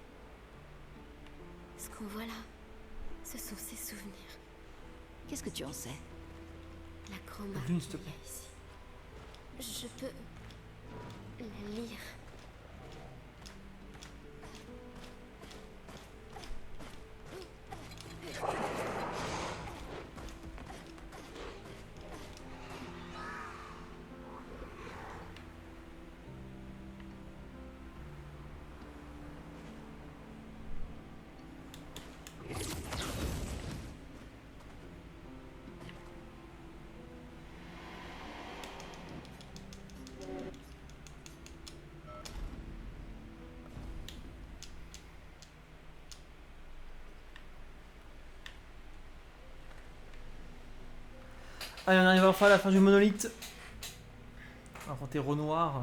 Ce qu'on voit là, ce sont ses souvenirs. Qu'est-ce que tu en sais? La chroma Lune, s'il te qu'il y plaît. a ici. Je peux la lire. Allez, on arrive enfin à la fin du monolithe. On va affronter Renoir.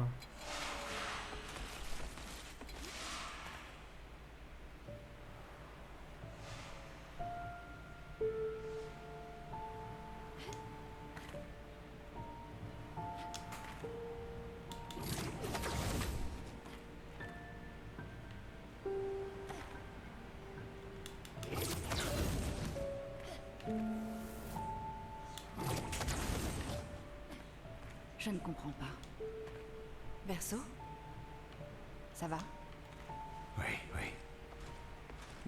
Je ne comprends pas. Verso? Ça va? Oui, oui.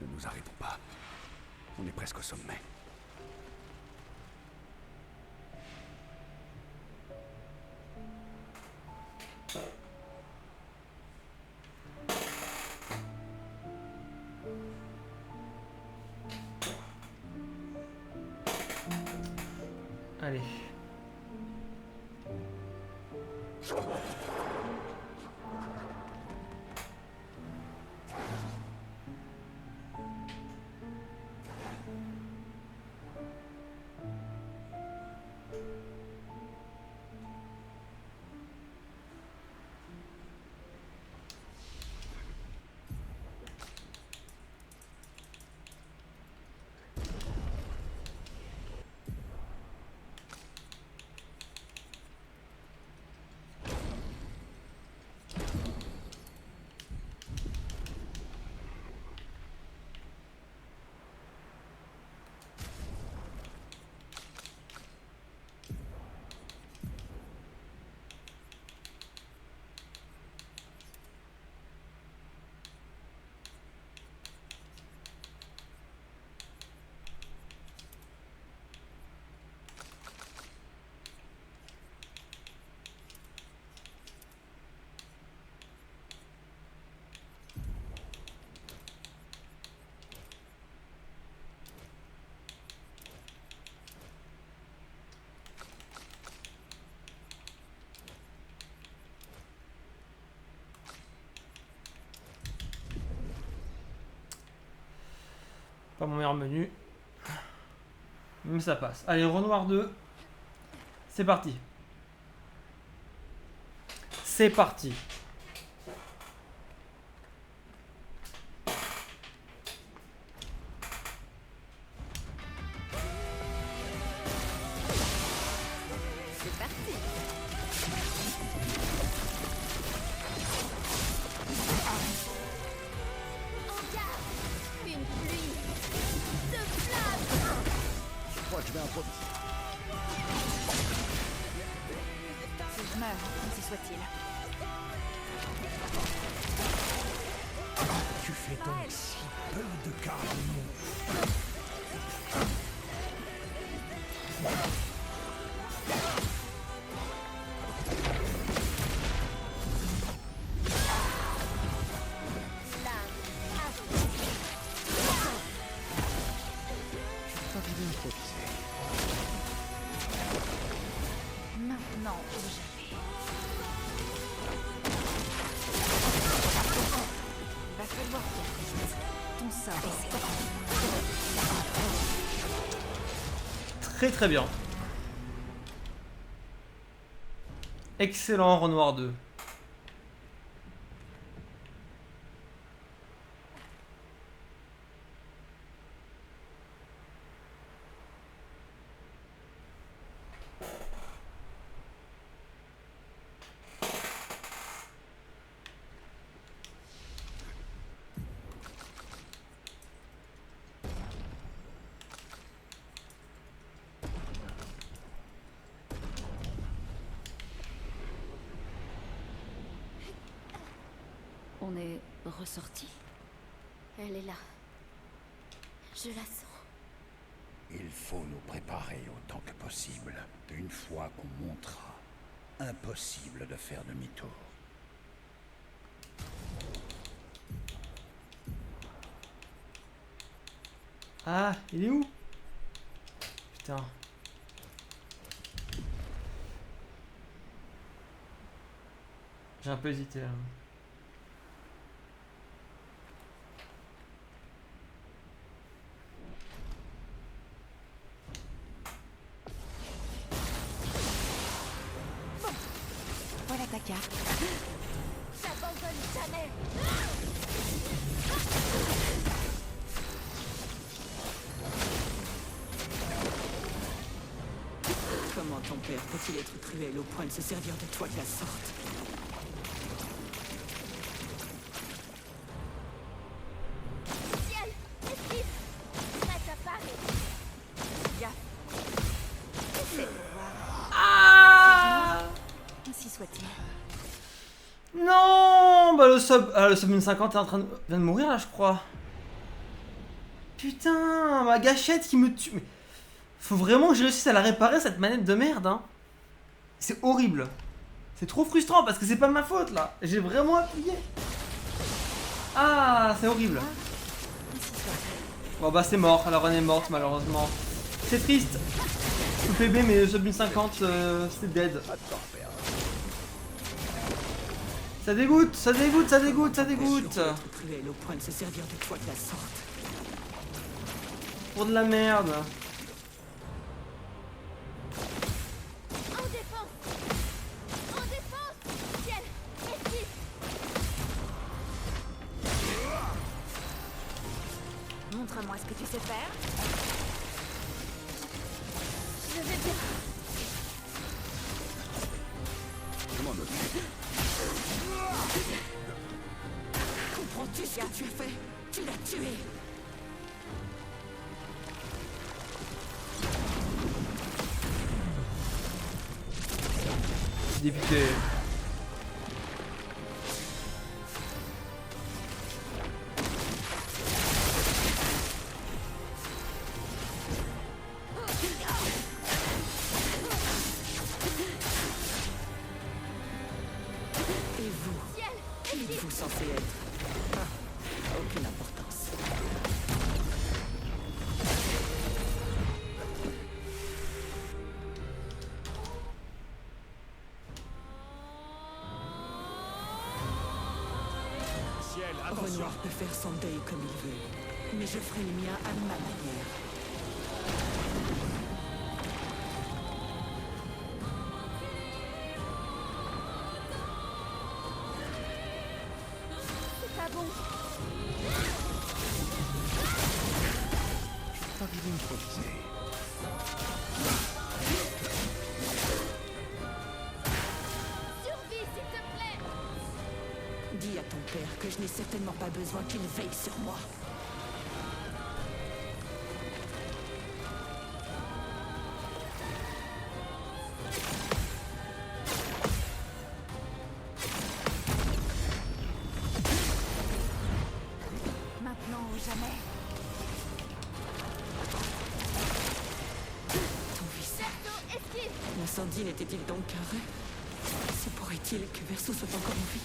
Ne nous arrêtons pas. On est presque au sommet. Allez. Pas mon meilleur menu. Mais ça passe. Allez, Renoir 2. C'est parti. C'est parti. C'est parti. En garde. Une pluie de flammes. Je crois que je vais improviser. Si je meurs, ainsi soit-il. Tu fais donc si peu de cas de mon... Maintenant ou jamais. Va falloir ton sort. Très très bien. Excellent Renoir 2. On est ressorti. Elle est là. Je la sens. Il faut nous préparer autant que possible. Une fois qu'on montera, impossible de faire demi-tour. Ah, il est où? Putain. J'ai un peu hésité là. Voilà ta carte. J'abandonne jamais. Comment ton père peut-il être cruel au point de se servir de toi de la sorte? Ciel, esquive. Prête à parer. Ah! Ainsi soit-il. Non! Bah le sub 1050 est en train de... vient de mourir là je crois. Putain, ma gâchette qui me tue. Mais faut vraiment que je réussisse à la réparer cette manette de merde hein. C'est horrible. C'est trop frustrant parce que c'est pas ma faute là. J'ai vraiment appuyé. Ah, c'est horrible. Bon bah c'est mort, la run est morte malheureusement. C'est triste. Le PB mais le sub 1050 c'est dead. Ça dégoûte, ça dégoûte, ça dégoûte, ça dégoûte. Cruel au point de se servir de toi de la sorte. Pour de la merde. En défense. En défense. Ciel, esquive. Montre-moi ce que tu sais faire. Je vais bien. Comprends-tu ce que tu as fait? Tu l'as tué. Député. Et vous? Qui êtes-vous censé être? Aucune importance. Renoir peut faire son deuil comme il veut, mais je ferai le mien à ma manière. C'est pas bon. Survie, s'il te plaît. Dis à ton père que je n'ai certainement pas besoin qu'il veille sur moi. Maintenant ou jamais. Ton visage. Verso, esquive. L'incendie n'était-il donc qu'un rêve? Se pourrait-il que Verso soit encore en vie?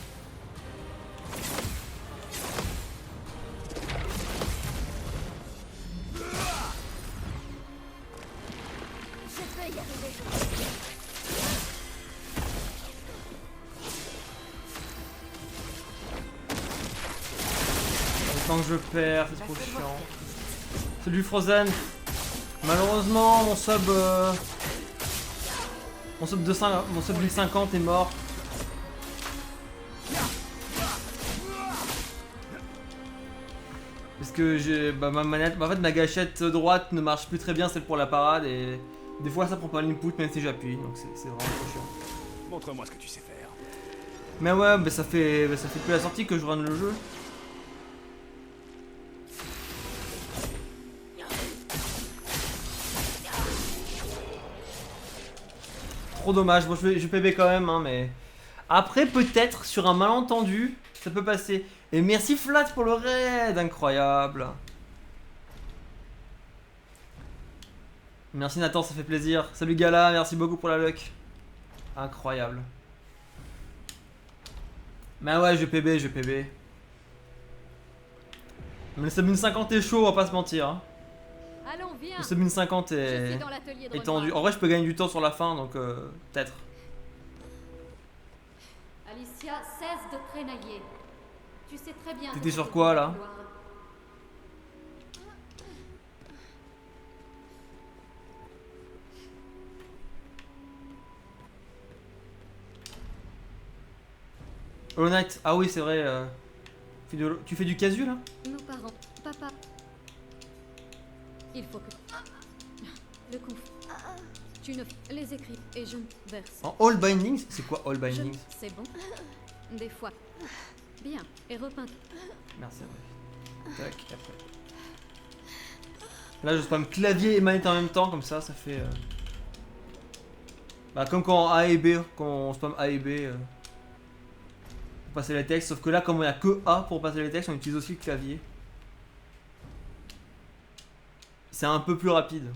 Je peux y arriver. Tant que je perds, c'est trop chiant. C'est du Frozen. Malheureusement, mon sub mon sub 1050 est mort. Parce que j'ai ma manette, en fait ma gâchette droite ne marche plus très bien, celle pour la parade et des fois ça prend pas l'input même si j'appuie, donc c'est vraiment trop chiant. Montre-moi ce que tu sais faire. Mais ouais, mais ça fait plus la sortie que je run le jeu. Trop dommage, bon je vais PB quand même hein, mais... Après peut-être sur un malentendu, Ça peut passer. Et merci Flat pour le raid. Incroyable. Merci Nathan, ça fait plaisir. Salut Gala, merci beaucoup pour la luck. Incroyable. Mais ouais, je vais PB. Mais le sub 50 est chaud, on va pas se mentir. Hein. Allons, viens. Le sub 50 est tendu. En vrai, je peux gagner du temps sur la fin, donc peut-être. Alicia, cesse de traînailler. Tu sais très bien. T'étais sur quoi là? Hollow Knight, ah oui, c'est vrai. Tu fais du casu là? Nos parents, papa. Il faut que. Le coup. Tu ne les écris et je verse. En All Bindings? C'est quoi All Bindings? C'est bon. Des fois. Bien. Et repeint. Merci. Tac, après. Là, je spam clavier et manette en même temps, comme ça fait. Bah, comme quand A et B, quand on spam A et B. Pour passer les textes, sauf que là, comme il n'y a que A pour passer les textes, on utilise aussi le clavier. C'est un peu plus rapide.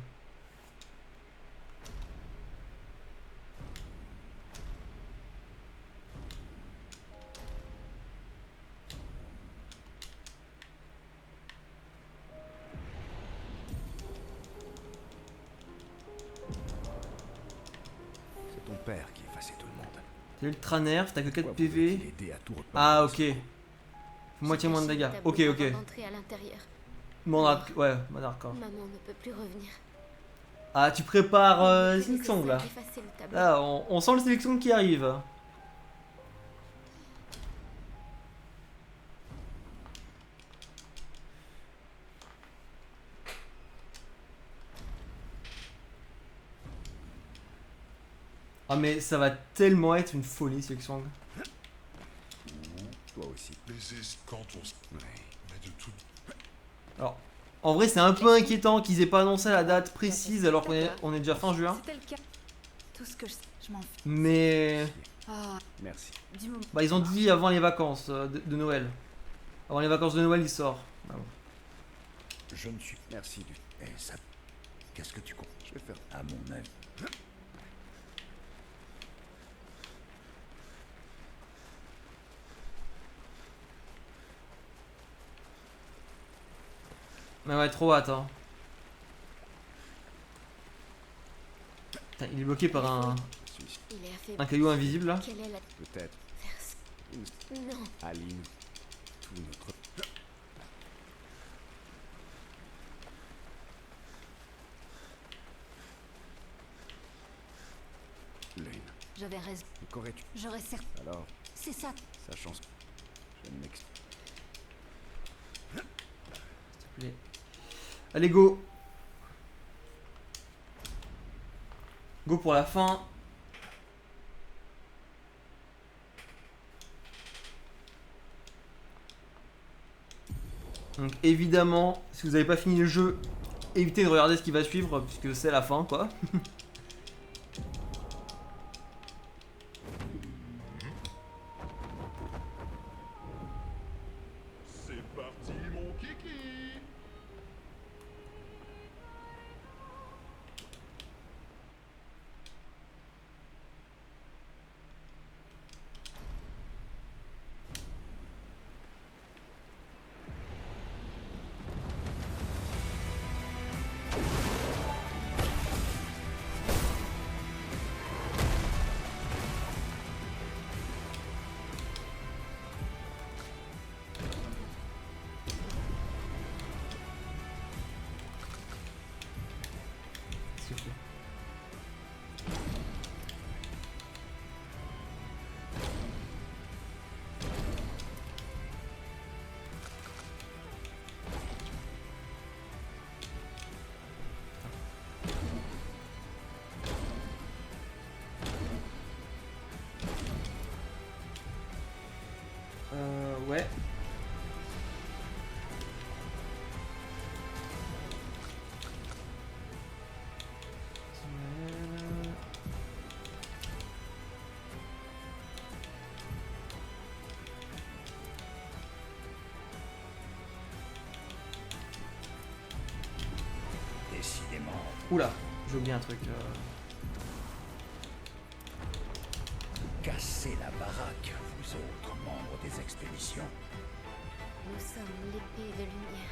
C'est ton père qui effaçait tout le monde. T'es ultra nerf, t'as que 4 Pourquoi PV. pouvait-il aider à tout repeindre? Ah, ok. Moitié moins de dégâts. Ok. Bon, ouais, d'accord. Maman ne peut plus revenir. Ah, tu prépares Il est Silksong là. nécessaire d'effacer le tableau. Là, on sent le Silksong qui arrive. Ah, mais ça va tellement être une folie, Silksong. Toi aussi. Les escantons. Ouais. Mais de tout. Alors, en vrai, c'est un peu inquiétant qu'ils aient pas annoncé la date précise alors qu'on est déjà fin juin. C'était le cas. Tout ce que je m'en fous. Mais Ah, Merci. du moment. bah, ils ont dit avant les vacances de Noël. Avant les vacances de Noël, il sort. Ah bon. Je ne suis. Merci du. Et ça. Qu'est-ce que tu comptes? Je vais faire. À mon avis. Mais ouais, trop hâte. Hein. Putain, il est bloqué par un Il est affaibli. caillou invisible là. Quelle est la Peut-être. Non. Aline. Tout notre. Lane. J'avais raison. Mais qu'aurais-tu? J'aurais certes. Alors, C'est ça. sachant ce. Je ne m'explique. Allez, go. Go pour la fin. Donc évidemment, si vous n'avez pas fini le jeu, évitez de regarder ce qui va suivre puisque c'est la fin quoi. C'est parti, mon kiki. Oula, j'ai oublié un truc. Cassez la baraque, vous autres membres des expéditions. Nous sommes l'épée de lumière.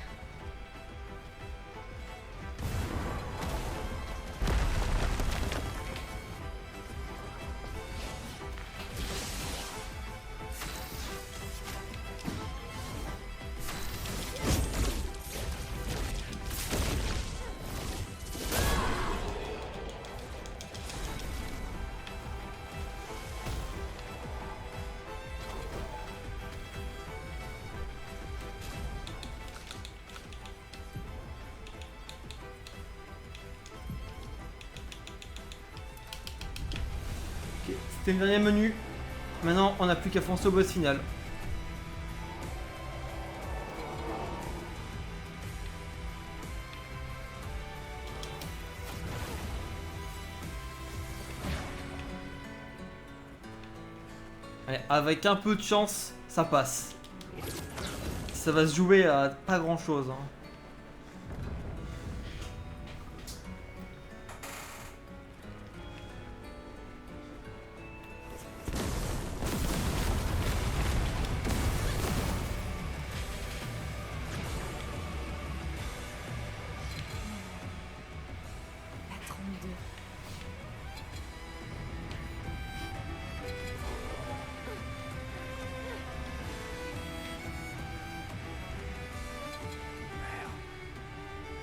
Ok, c'était le dernier menu. Maintenant, on n'a plus qu'à foncer au boss final. Allez, avec un peu de chance, ça passe. Ça va se jouer à pas grand chose. Hein. La 32.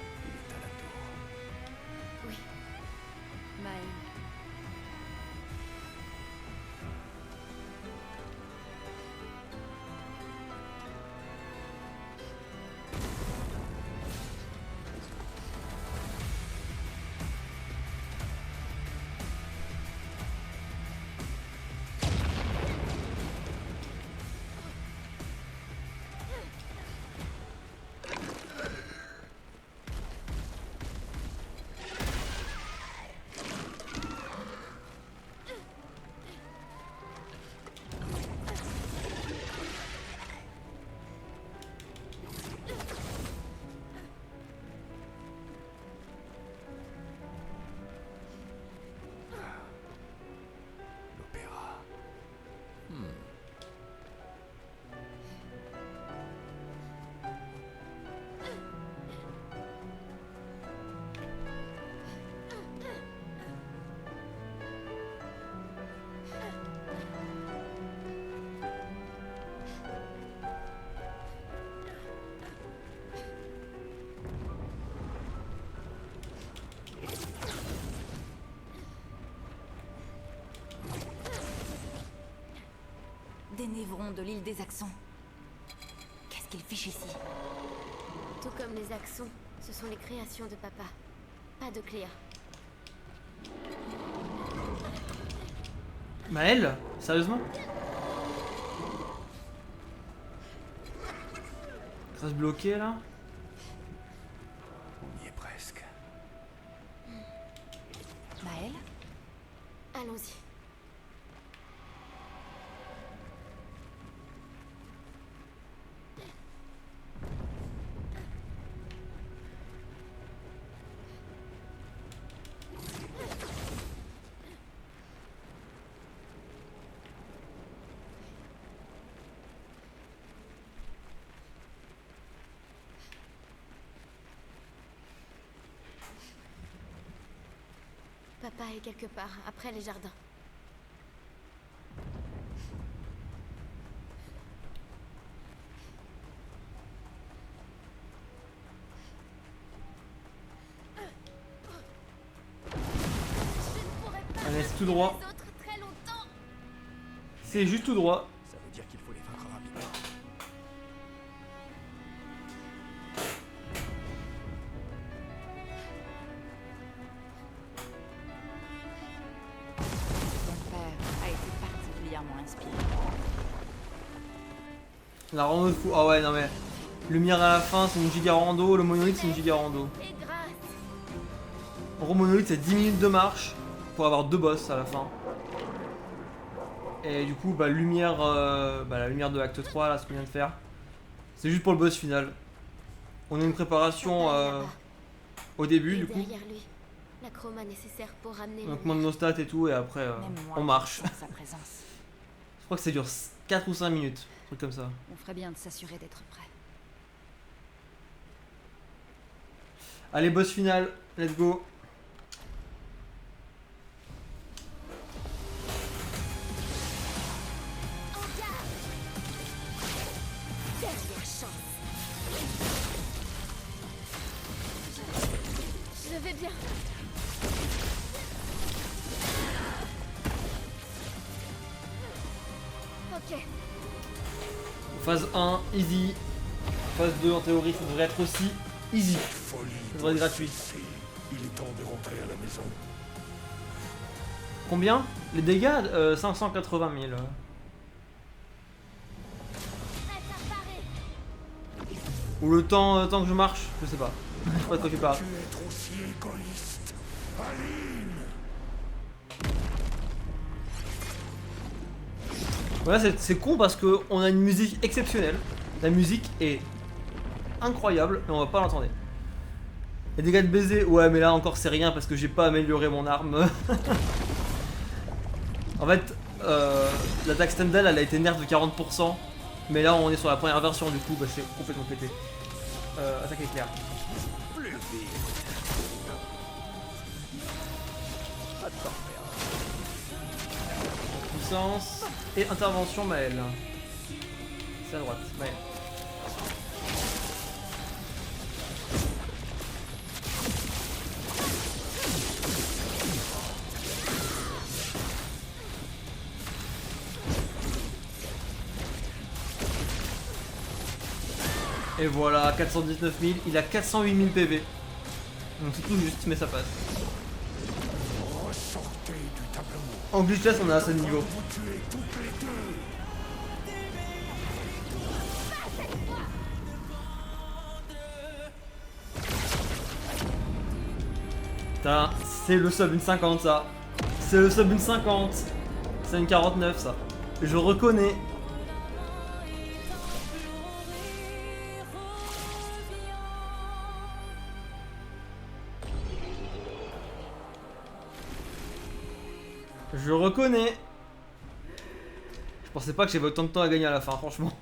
Il est à la tour. Oui, Maël. L'opéra. Des névrons de l'île des Axons. Qu'est-ce qu'ils fichent ici? tout comme les Axons, ce sont les créations de papa. Pas de Cléa. Maël? Sérieusement? Reste bloqué là? On y est presque. Maël? Allons-y. Papa est quelque part, après les jardins. Allez, c'est tout droit. C'est juste tout droit. Ça veut dire qu'il faut les vaincre rapidement. Ton père a été particulièrement inspiré. La rando de fou. Ah ouais, non mais. Lumière à la fin, c'est une giga rando. Le monolithe, c'est une giga rando. Et grâce. En gros, monolithe, c'est 10 minutes de marche pour avoir 2 boss à la fin. Et du coup, bah, lumière, la lumière de l'acte 3, là, ce qu'on vient de faire, c'est juste pour le boss final. On a une préparation Papa est là-bas. au début, Et du coup. derrière lui. La chroma nécessaire pour ramener Donc le moins de nos stats et tout, et après Même moi, on marche. je sens sa présence. Je crois que ça dure 4 ou 5 minutes, un truc comme ça. On ferait bien de s'assurer d'être prêt. Allez, boss final, let's go. dernière chance. Je vais bien. Ok. Phase 1, easy. Phase 2, en théorie, ça devrait être aussi easy. Folie. Ça devrait être gratuit. Il est temps de rentrer à la maison. Combien? Les dégâts 580 000. Ou le temps, que je marche, je sais pas. Je sais pas de quoi tu parles. Tu es trop si égoïste. Aline. Voilà, c'est con parce que on a une musique exceptionnelle. La musique est incroyable et on va pas l'entendre. Les dégâts de baiser, ouais, mais là encore c'est rien parce que j'ai pas amélioré mon arme. En fait, l'attaque Stendhal elle a été nerf de 40%, mais là on est sur la première version, du coup bah, c'est complètement pété. Attaque éclair. Puissance et intervention Maël. C'est à droite, Maël. Et voilà, 419 000, il a 408 000 PV. Donc c'est tout juste, mais ça passe. Ressortez du tableau. En glitchless, on est à ce niveau. Vous tuez toutes les deux. Putain, c'est le sub une 50 ça. C'est le sub une 50. C'est une 49 ça. Je reconnais. Je reconnais. Je pensais pas que j'avais autant de temps à gagner à la fin, franchement.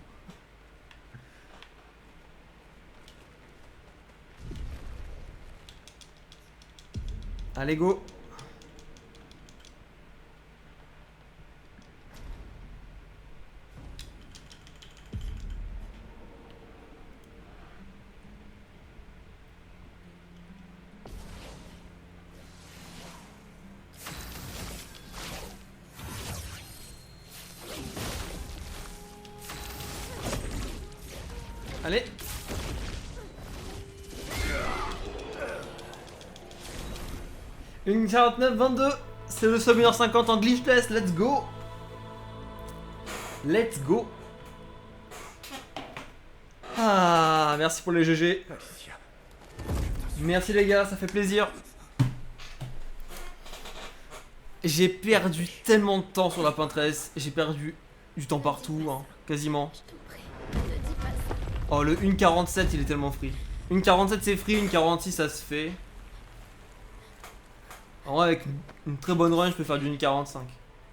Allez, go. Allez. Une 49, 22. C'est le sub 1h50 en glitchless. Let's go. Let's go. Ah, merci pour les GG. Merci les gars, ça fait plaisir. J'ai perdu tellement de temps sur la Pinterest. J'ai perdu du temps partout, hein, quasiment. Oh, le 1.47, il est tellement free. 1.47 c'est free, 1.46 ça se fait. En vrai, avec une très bonne run, je peux faire du 1.45.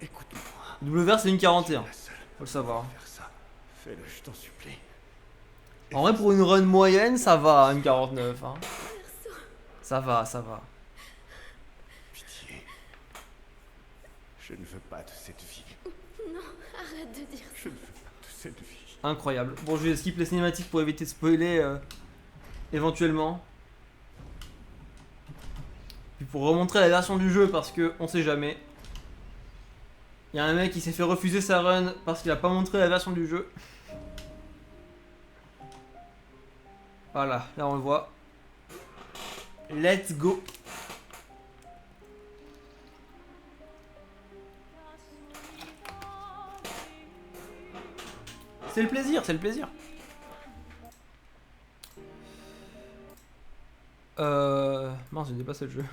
Écoute-moi. WR c'est 1.41, La seule faut le savoir. faire ça. Fais-le, je t'en supplie. En vrai, pour une run moyenne, ça va, 1.49. Hein. Ça va, ça va. Pitié. Je ne veux pas de cette vie. Non, arrête de dire ça. Je ne veux pas de cette vie. Incroyable. Bon, je vais skip les cinématiques pour éviter de spoiler éventuellement. Puis pour remontrer la version du jeu parce que on sait jamais. Il y a un mec qui s'est fait refuser sa run parce qu'il a pas montré la version du jeu. Voilà, là on le voit. Let's go. C'est le plaisir, c'est le plaisir. Mince, j'ai dépassé le jeu.